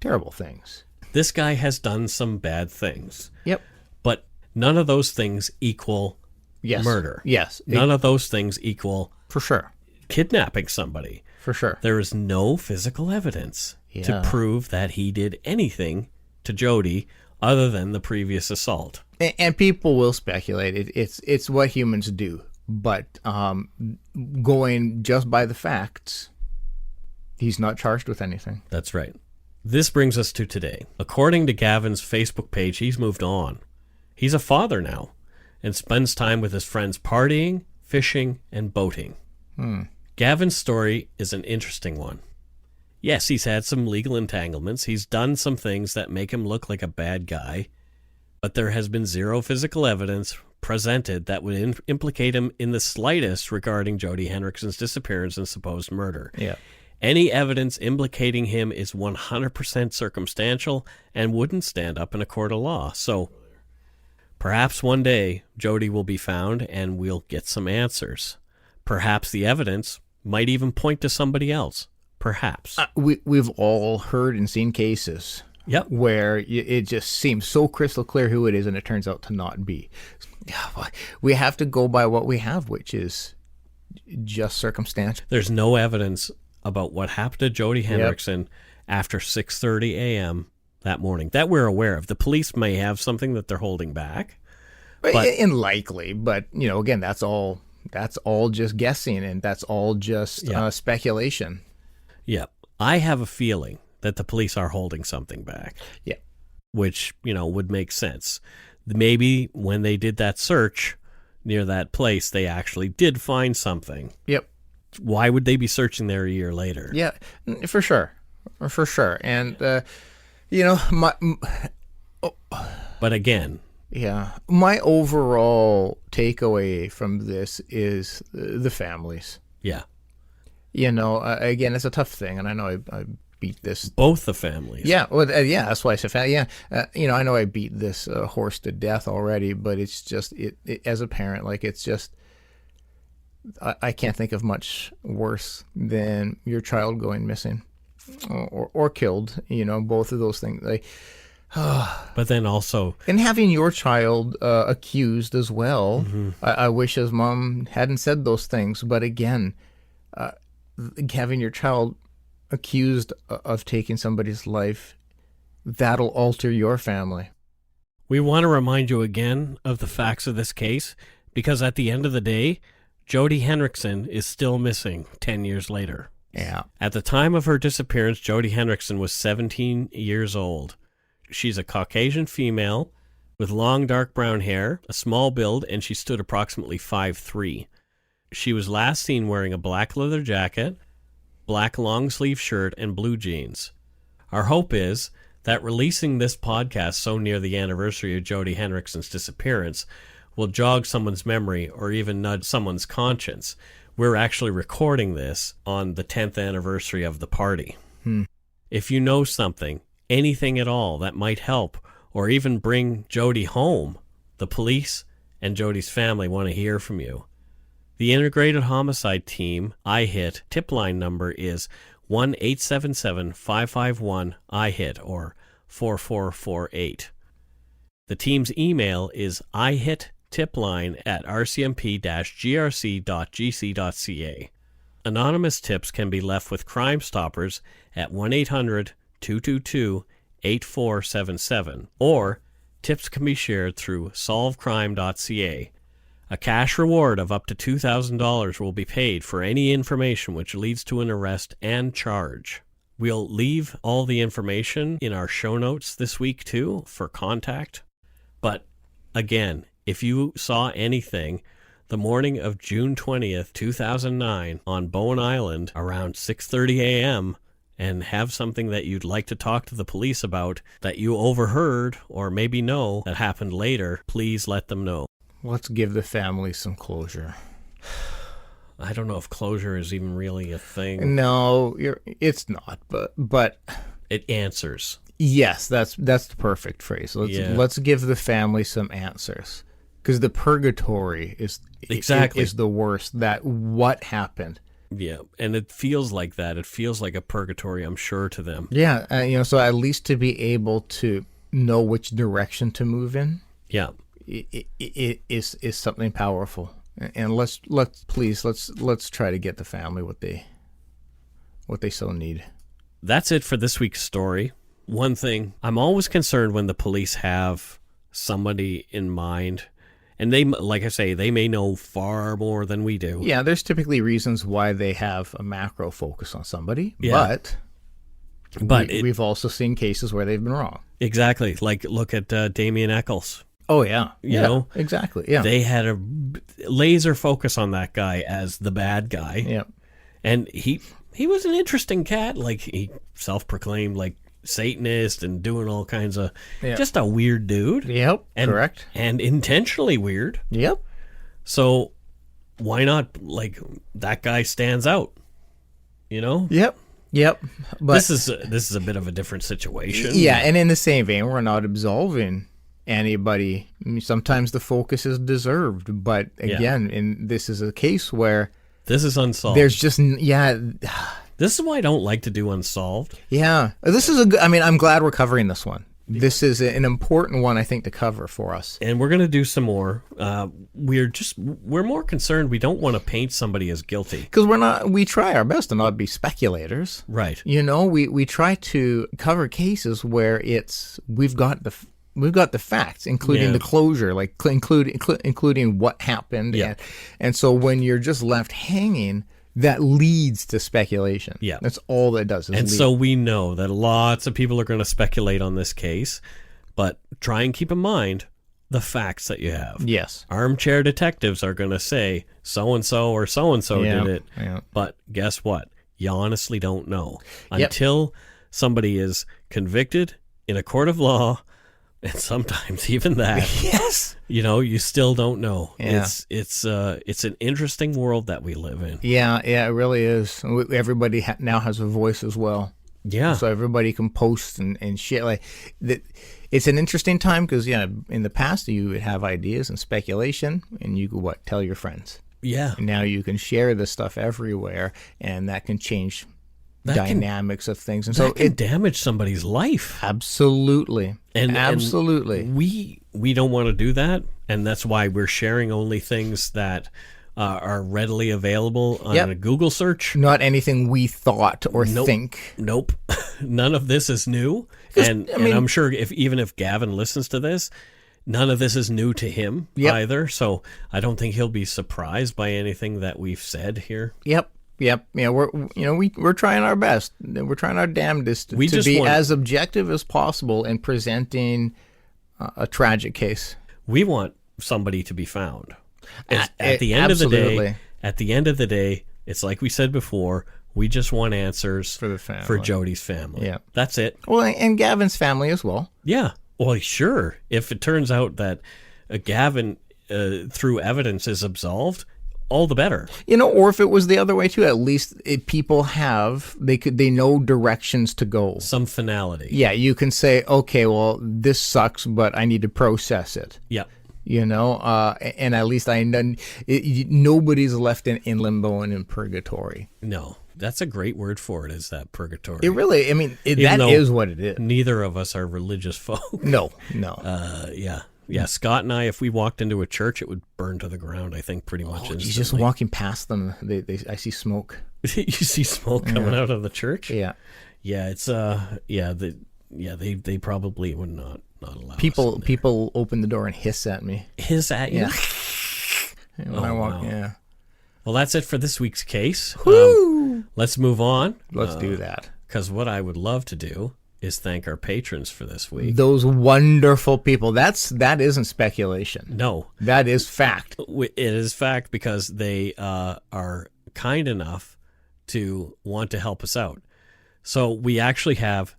terrible things. This guy has done some bad things. Yep. But none of those things equal murder. Yes. None of those things equal... For sure. Kidnapping somebody. For sure. There is no physical evidence to prove that he did anything to Jodi other than the previous assault. And people will speculate. It's what humans do. But going just by the facts, he's not charged with anything. That's right. This brings us to today. According to Gavin's Facebook page, he's moved on. He's a father now and spends time with his friends partying, fishing, and boating. Gavin's story is an interesting one. Yes, he's had some legal entanglements. He's done some things that make him look like a bad guy, but there has been zero physical evidence presented that would implicate him in the slightest regarding Jodi Henrickson's disappearance and supposed murder. Yeah. Any evidence implicating him is 100% circumstantial and wouldn't stand up in a court of law. So perhaps one day Jodi will be found and we'll get some answers. Perhaps the evidence might even point to somebody else. Perhaps. We've all heard and seen cases where it just seems so crystal clear who it is and it turns out to not be. We have to go by what we have, which is just circumstantial. There's no evidence about what happened to Jodi Henrickson after 6:30 a.m. that morning that we're aware of. The police may have something that they're holding back. And likely, but again, that's all just guessing and that's all just speculation. Yeah. I have a feeling that the police are holding something back. Yeah. Which, would make sense. Maybe when they did that search near that place, they actually did find something. Yep. Why would they be searching there a year later? Yeah, for sure. For sure. And, But again. Yeah. My overall takeaway from this is the families. Yeah. Again, it's a tough thing, and I know I beat this. Both the families. Yeah, well, that's why I said, I know I beat this horse to death already, but it's just it as a parent, it's just I can't think of much worse than your child going missing or killed. Both of those things. But then also, and having your child accused as well. Mm-hmm. I wish his mom hadn't said those things, but again. Having your child accused of taking somebody's life that'll alter your family. We want to remind you again of the facts of this case, because at the end of the day, Jodi Henrickson is still missing 10 years later. Yeah. At the time of her disappearance, Jodi Henrickson was 17 years old. She's a Caucasian female with long dark brown hair, a small build, and she stood approximately 5'3". She was last seen wearing a black leather jacket, black long-sleeve shirt, and blue jeans. Our hope is that releasing this podcast so near the anniversary of Jodi Henrickson's disappearance will jog someone's memory or even nudge someone's conscience. We're actually recording this on the 10th anniversary of the party. If you know something, anything at all that might help or even bring Jodi home, the police and Jodi's family want to hear from you. The Integrated Homicide Team IHIT tip line number is 1-877-551-IHIT or 4448. The team's email is ihit.tipline@rcmp-grc.gc.ca. Anonymous tips can be left with Crime Stoppers at 1-800-222-8477, or tips can be shared through solvecrime.ca. A cash reward of up to $2,000 will be paid for any information which leads to an arrest and charge. We'll leave all the information in our show notes this week too for contact. But again, if you saw anything the morning of June 20th, 2009 on Bowen Island around 6:30 a.m. and have something that you'd like to talk to the police about that you overheard or maybe know that happened later, please let them know. Let's give the family some closure. I don't know if closure is even really a thing. No, it's not, but it answers. Yes, that's the perfect phrase. Let's give the family some answers, because the purgatory is the worst. That what happened. Yeah, and it feels like that. It feels like a purgatory, I'm sure, to them. Yeah, so at least to be able to know which direction to move in. Yeah. It is something powerful, and let's try to get the family what they so need. That's it for this week's story. One thing, I'm always concerned when the police have somebody in mind, and they, like I say, they may know far more than we do. Yeah, there's typically reasons why they have a macro focus on somebody, yeah. but we've also seen cases where they've been wrong. Exactly, like look at Damien Eccles. Oh, yeah. You know? Exactly, yeah. They had a laser focus on that guy as the bad guy. Yeah. And he was an interesting cat. Like, he self-proclaimed, like, Satanist and doing all kinds of... Yep. Just a weird dude. Yep, correct. And intentionally weird. Yep. So, why not, like, that guy stands out? You know? Yep. But this is a bit of a different situation. Yeah, and in the same vein, we're not absolving anybody. I mean, sometimes the focus is deserved, but again, this is a case where this is unsolved. There's just This is why I don't like to do unsolved. Yeah, this is I'm glad we're covering this one. This is an important one, I think, to cover for us. And we're going to do some more. We're more concerned. We don't want to paint somebody as guilty. Because we try our best to not be speculators. Right. You know, we try to cover cases where we've got the facts, including the closure, like including what happened. Yeah. And so when you're just left hanging, that leads to speculation. Yeah. That's all that does. So we know that lots of people are going to speculate on this case, but try and keep in mind the facts that you have. Yes. Armchair detectives are going to say so-and-so or so-and-so did it. Yeah. But guess what? You honestly don't know. Until somebody is convicted in a court of law, and sometimes even that. Yes. You know, you still don't know. Yeah. It's an interesting world that we live in. Yeah, it really is. Everybody now has a voice as well. Yeah. So everybody can post and shit like that. It's an interesting time because in the past you would have ideas and speculation, and you could tell your friends. Yeah. And now you can share this stuff everywhere, and that can change dynamics of things, and so it can damage somebody's life. Absolutely, absolutely. And we don't want to do that, and that's why we're sharing only things that are readily available on Yep. a Google search. Not anything we thought or Nope. think. Nope. None of this is new. And I'm sure even if Gavin listens to this, none of this is new to him either. So I don't think he'll be surprised by anything that we've said here. Yep. Yeah, we're trying our best. We're trying our damnedest to just be want- as objective as possible in presenting a tragic case. We want somebody to be found. At the end absolutely. of the day, it's like we said before, we just want answers For the family. for Jodi's family. Yeah. That's it. Well, and Gavin's family as well. Yeah. Well, sure. If it turns out that Gavin, through evidence, is absolved, all the better. Or if it was the other way too, at least people they know directions to go. Some finality. Yeah, you can say, okay, well, this sucks, but I need to process it. Yeah. And at least nobody's left in limbo and in purgatory. No, that's a great word for it, is that purgatory. It really, that is what it is. Neither of us are religious folk. No. Yeah, Scott and I, if we walked into a church, it would burn to the ground, I think, pretty much instantly. He's just walking past them. I see smoke. You see smoke coming out of the church? Yeah. Yeah, it's they probably would not allow People open the door and hiss at me. Hiss at you? Yeah. When I walk, wow. yeah. Well, that's it for this week's case. Woo! Let's move on. Let's do that. Because what I would love to do is thank our patrons for this week. Those wonderful people. That isn't speculation. No. That is fact. It is fact because they are kind enough to want to help us out. So we actually have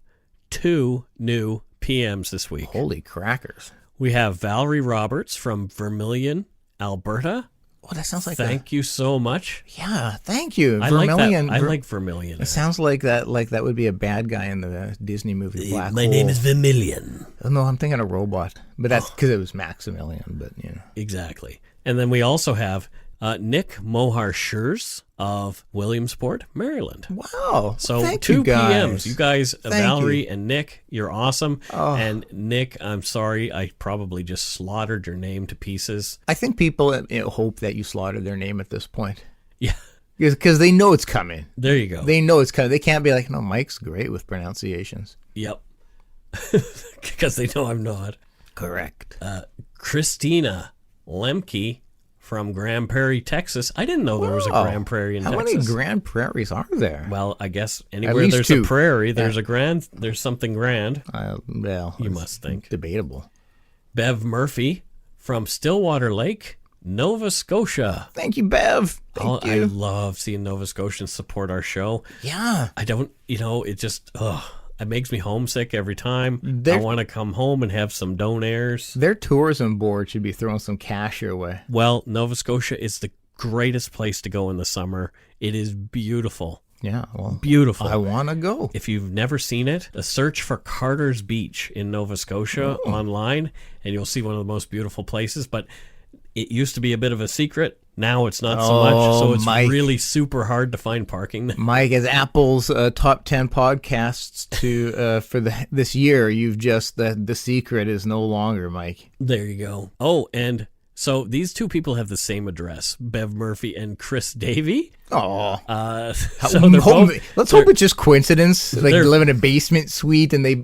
2 new PMs this week. Holy crackers. We have Valerie Roberts from Vermilion, Alberta. Oh, that sounds like Thank you so much. Yeah, thank you. I Vermilion. like that. I like Vermilion. It sounds like that would be a bad guy in the Disney movie Black My Hole. name is Vermilion. Oh, no, I'm thinking a robot. But that's because it was Maximilian, but Exactly. And then we also have Nick Mohar-Schurz of Williamsport, Maryland. Wow. So thank 2 you guys. PMs. You guys, Thank Valerie you. and Nick, you're awesome. Oh. And Nick, I'm sorry, I probably just slaughtered your name to pieces. I think people hope that you slaughtered their name at this point. Yeah. Because they know it's coming. There you go. They know it's coming. They can't be like, no, Mike's great with pronunciations. Yep. Because they know I'm not. Correct. Christina Lemke from Grand Prairie, Texas. I didn't know there was a Grand Prairie in How Texas. many Grand Prairies are there? Well, I guess anywhere least there's 2. a prairie, there's there's something grand. Well, You it's must think. debatable. Bev Murphy from Stillwater Lake, Nova Scotia. Thank you, Bev. Thank I you. love seeing Nova Scotians support our show. Yeah. I don't, it just, it makes me homesick every time. I want to come home and have some donairs. Their tourism board should be throwing some cash your way. Well, Nova Scotia is the greatest place to go in the summer. It is beautiful. Yeah, well, Beautiful. I want to go. If you've never seen it, search for Carter's Beach in Nova Scotia online, and you'll see one of the most beautiful places. But it used to be a bit of a secret. Now it's not so much. So it's Mike. really super hard to find parking. Mike, as Apple's top 10 podcasts for this year, you've just the secret is no longer, Mike. There you go. Oh, and so these 2 people have the same address, Bev Murphy and Chris Davey. Oh, So they're both, let's hope it's just coincidence. Like they they're- live in a basement suite, and I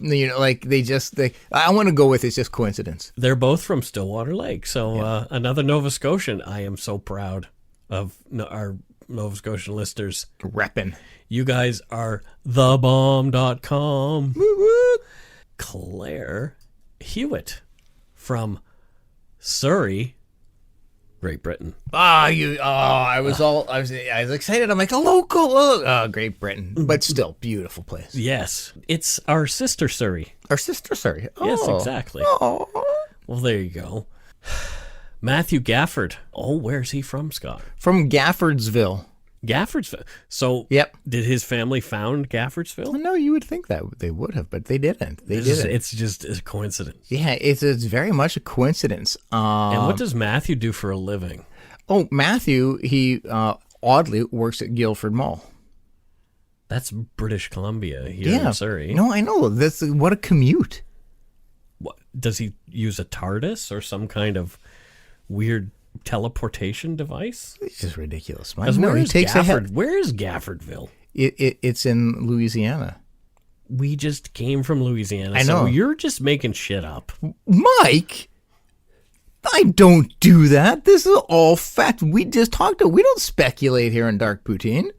want to go with it's just coincidence. they're both from Stillwater Lake. So another Nova Scotian. I am so proud of our Nova Scotian listeners. Reppin'. You guys are thebomb.com. Claire Hewitt from Surrey, Great Britain. I was excited. I'm like a local, Great Britain, but still beautiful place. Yes, it's our sister Surrey. Our sister, sorry. Yes, Oh. exactly. Oh. Well, there you go. Matthew Gafford. Oh, where's he from, Scott? From Gaffordsville. Gaffordsville. So, Yep. did his family found Gaffordsville? Well, no, you would think that they would have, but they didn't. It's just a coincidence. Yeah, it's very much a coincidence. And what does Matthew do for a living? Oh, Matthew, he oddly works at Guildford Mall. That's British Columbia here in Surrey. No, I know. What a commute. What, does he use a TARDIS or some kind of weird teleportation device? It's just ridiculous. Because No, where he is takes Gafford? Where is Gaffordville? It's in Louisiana. We just came from Louisiana. I know. So you're just making shit up. Mike, I don't do that. This is all fact. We just talked. We don't speculate here in Dark Poutine.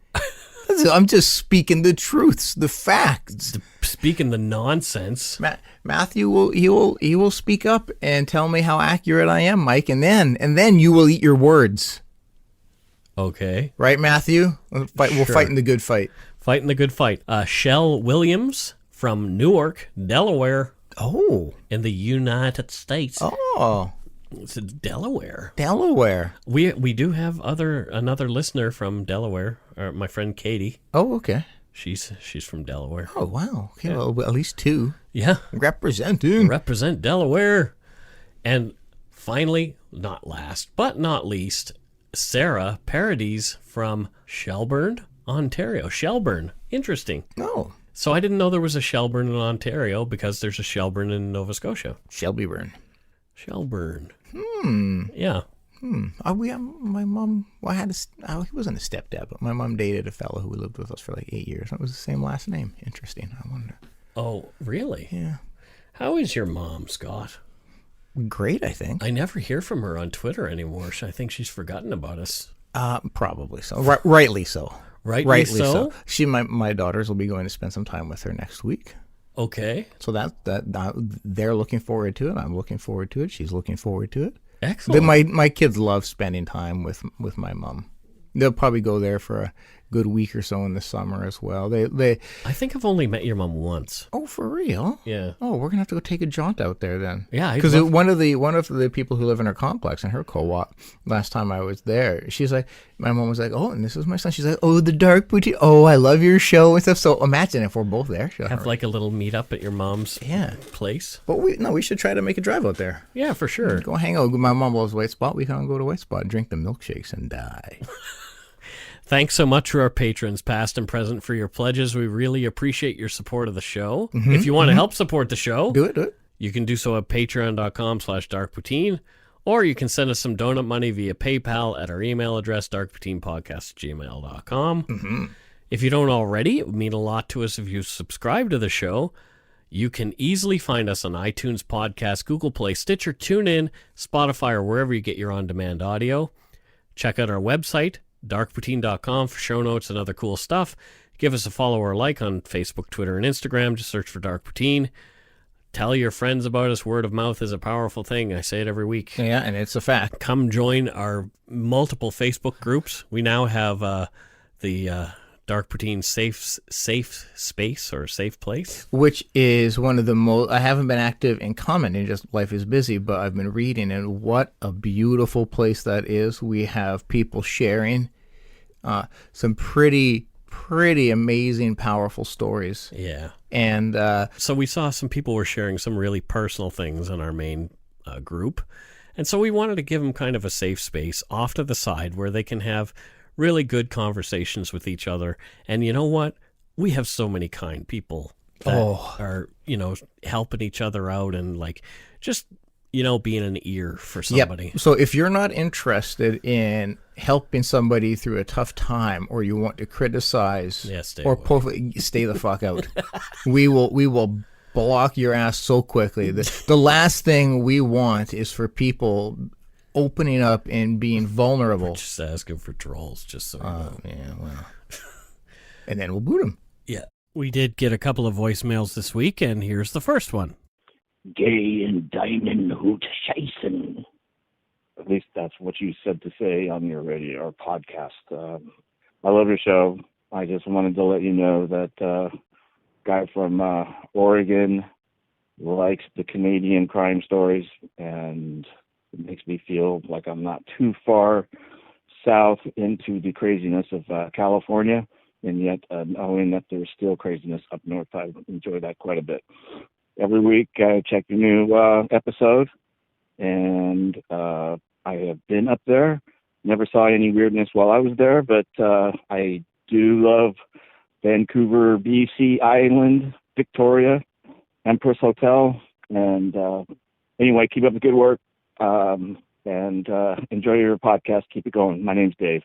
I'm just speaking the truths, the facts. Speaking the nonsense. Matthew will speak up and tell me how accurate I am, Mike, and then you will eat your words. Okay. Right, Matthew? We'll fight in the good fight. Fighting the good fight. Shell Williams from Newark, Delaware. Oh. In the United States. Oh. It's Delaware. Delaware. We do have another listener from Delaware, my friend Katie. Oh, okay. She's from Delaware. Oh, wow. Okay, yeah. Well, at least two. Yeah. Representing. Represent Delaware. And finally, not last, but not least, Sarah Paradis from Shelburne, Ontario. Shelburne. Interesting. Oh. So I didn't know there was a Shelburne in Ontario because there's a Shelburne in Nova Scotia. Shelbyburn. Shelburne. Yeah. My mom, he wasn't a stepdad, but my mom dated a fellow who lived with us for like 8 years. It was the same last name. Interesting. I wonder. Oh, really? Yeah. How is your mom, Scott? Great, I think. I never hear from her on Twitter anymore. I think she's forgotten about us. Probably so. Rightly so. Rightly so? My daughters will be going to spend some time with her next week. Okay. So that they're looking forward to it. I'm looking forward to it. She's looking forward to it. Excellent. My kids love spending time with my mom. They'll probably go there for a good week or so in the summer as well. They I think I've only met your mom once. Oh, for real? Yeah. Oh, we're gonna have to go take a jaunt out there then. Yeah, because one of the people who live in her complex in her co-op. Last time I was there, she's like, my mom was like, oh, and this is my son. She's like, oh, the Dark Poutine. Oh, I love your show and stuff. So imagine if we're both there. Have like a little meetup at your mom's place. But we should try to make a drive out there. Yeah, for sure. Go hang out. My mom loves White Spot. We can go to White Spot, drink the milkshakes, and die. Thanks so much to our patrons, past and present, for your pledges. We really appreciate your support of the show. Mm-hmm, if you want to help support the show, do it. You can do so at patreon.com/darkpoutine, or you can send us some donut money via PayPal at our email address, darkpoutinepodcast@gmail.com. Mm-hmm. If you don't already, it would mean a lot to us if you subscribe to the show. You can easily find us on iTunes Podcast, Google Play, Stitcher, TuneIn, Spotify, or wherever you get your on-demand audio. Check out our website, darkpoutine.com, for show notes and other cool stuff. Give us a follow or like on Facebook, Twitter, and Instagram. Just search for Dark Poutine. Tell your friends about us. Word of mouth is a powerful thing. I say it every week. Yeah, and it's a fact. Come join our multiple Facebook groups. We now have the Dark Poutine safe space or safe place, which is one of the most. I haven't been active in commenting, just life is busy, but I've been reading, and what a beautiful place that is. We have people sharing some pretty amazing, powerful stories. Yeah. And so we saw some people were sharing some really personal things in our main group, and so we wanted to give them kind of a safe space off to the side where they can have really good conversations with each other. And you know what? We have so many kind people that are, helping each other out and just, being an ear for somebody. Yep. So if you're not interested in helping somebody through a tough time, or you want to criticize stay the fuck out. We will block your ass so quickly. The last thing we want is for people opening up and being vulnerable. We're just asking for trolls, just so you know. Yeah, well. And then we'll boot them. Yeah. We did get a couple of voicemails this week, and here's the first one. Gay and dining hoot scheißen. At least that's what you said to say on your radio or podcast. I love your show. I just wanted to let you know that guy from Oregon likes the Canadian crime stories, and it makes me feel like I'm not too far south into the craziness of California, and yet knowing that there's still craziness up north, I enjoy that quite a bit. Every week I check the new episode, and I have been up there. Never saw any weirdness while I was there, but I do love Vancouver, BC Island, Victoria, Empress Hotel, and anyway, keep up the good work. And enjoy your podcast. Keep it going. My name's Dave.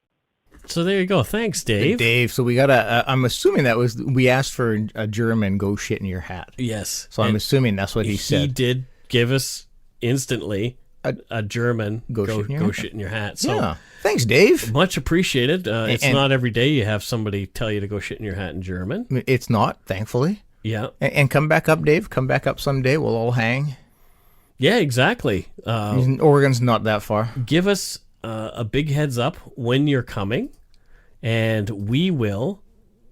So there you go. Thanks, Dave. Dave. So we got I'm assuming we asked for a German "go shit in your hat." Yes. So I'm assuming that's what he said. He did give us instantly a German go shit in your hat. So yeah. Thanks, Dave. Much appreciated. It's not every day you have somebody tell you to go shit in your hat in German. It's not, thankfully. Yeah. And come back up, Dave. Come back up someday. We'll all hang. Yeah, exactly. Oregon's not that far. Give us a big heads up when you're coming, and we will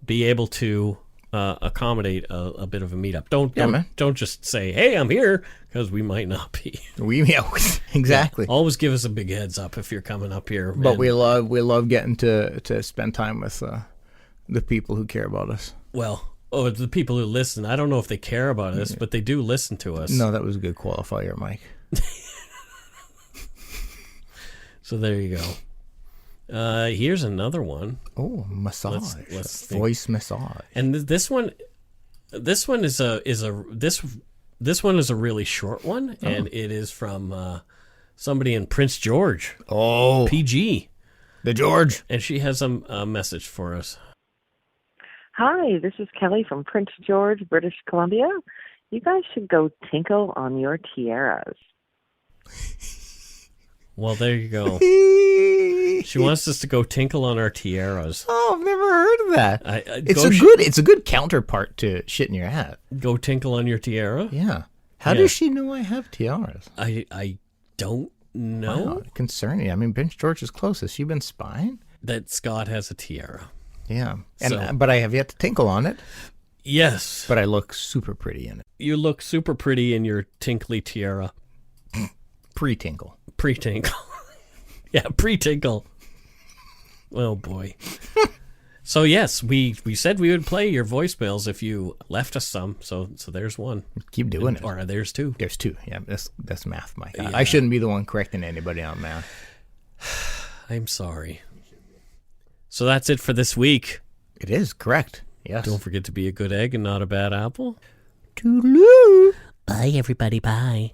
be able to accommodate a bit of a meetup. Don't just say, "Hey, I'm here," because we might not be. Exactly. Yeah, always give us a big heads up if you're coming up here. But we love getting to spend time with the people who care about us. Well. Oh, the people who listen. I don't know if they care about us, but they do listen to us. No, that was a good qualifier, Mike. So there you go. Here's another one. Oh, massage. Let's voice massage. And this one is a really short one, and it is from somebody in Prince George. Oh, PG, the George, and she has a message for us. Hi, this is Kelly from Prince George, British Columbia. You guys should go tinkle on your tiaras. Well, there you go. She wants us to go tinkle on our tiaras. Oh, I've never heard of that. It's a good counterpart to shit in your hat. Go tinkle on your tiara? Yeah. How does she know I have tiaras? I don't know. Wow, concerning. I mean, Prince George is close. Has she been spying? That Scott has a tiara. Yeah, but I have yet to tinkle on it. Yes. But I look super pretty in it. You look super pretty in your tinkly tiara. Pre-tinkle. Yeah, pre-tinkle. Oh, boy. So, yes, we said we would play your voicemails if you left us some. So there's one. Keep doing it. Or there's two. There's two. Yeah, that's math, Mike. Yeah. I shouldn't be the one correcting anybody on math. I'm sorry. So that's it for this week. It is, correct. Yes. Don't forget to be a good egg and not a bad apple. Toodaloo. Bye, everybody. Bye.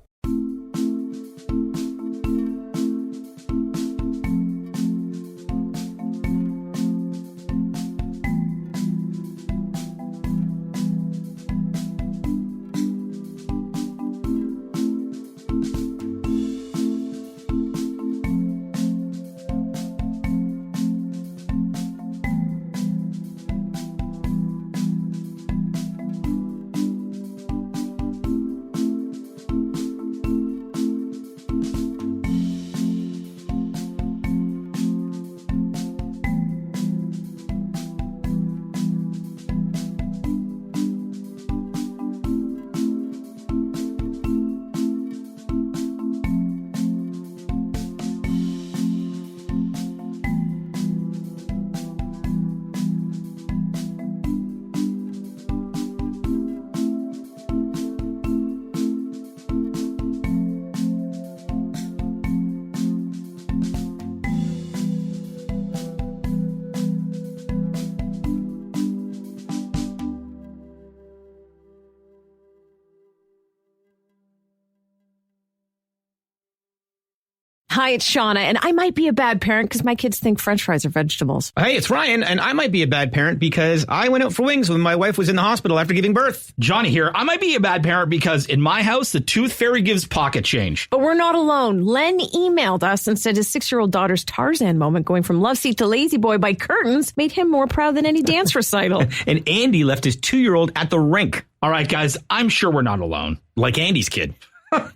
Hi, it's Shauna, and I might be a bad parent because my kids think French fries are vegetables. Hey, it's Ryan, and I might be a bad parent because I went out for wings when my wife was in the hospital after giving birth. Johnny here. I might be a bad parent because in my house, the tooth fairy gives pocket change. But we're not alone. Len emailed us and said his 6-year-old daughter's Tarzan moment going from love seat to lazy boy by curtains made him more proud than any dance recital. And Andy left his 2-year-old at the rink. All right, guys, I'm sure we're not alone. Like Andy's kid.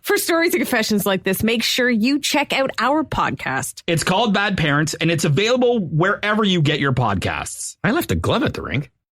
For stories and confessions like this, make sure you check out our podcast. It's called Bad Parents, and it's available wherever you get your podcasts. I left a glove at the rink.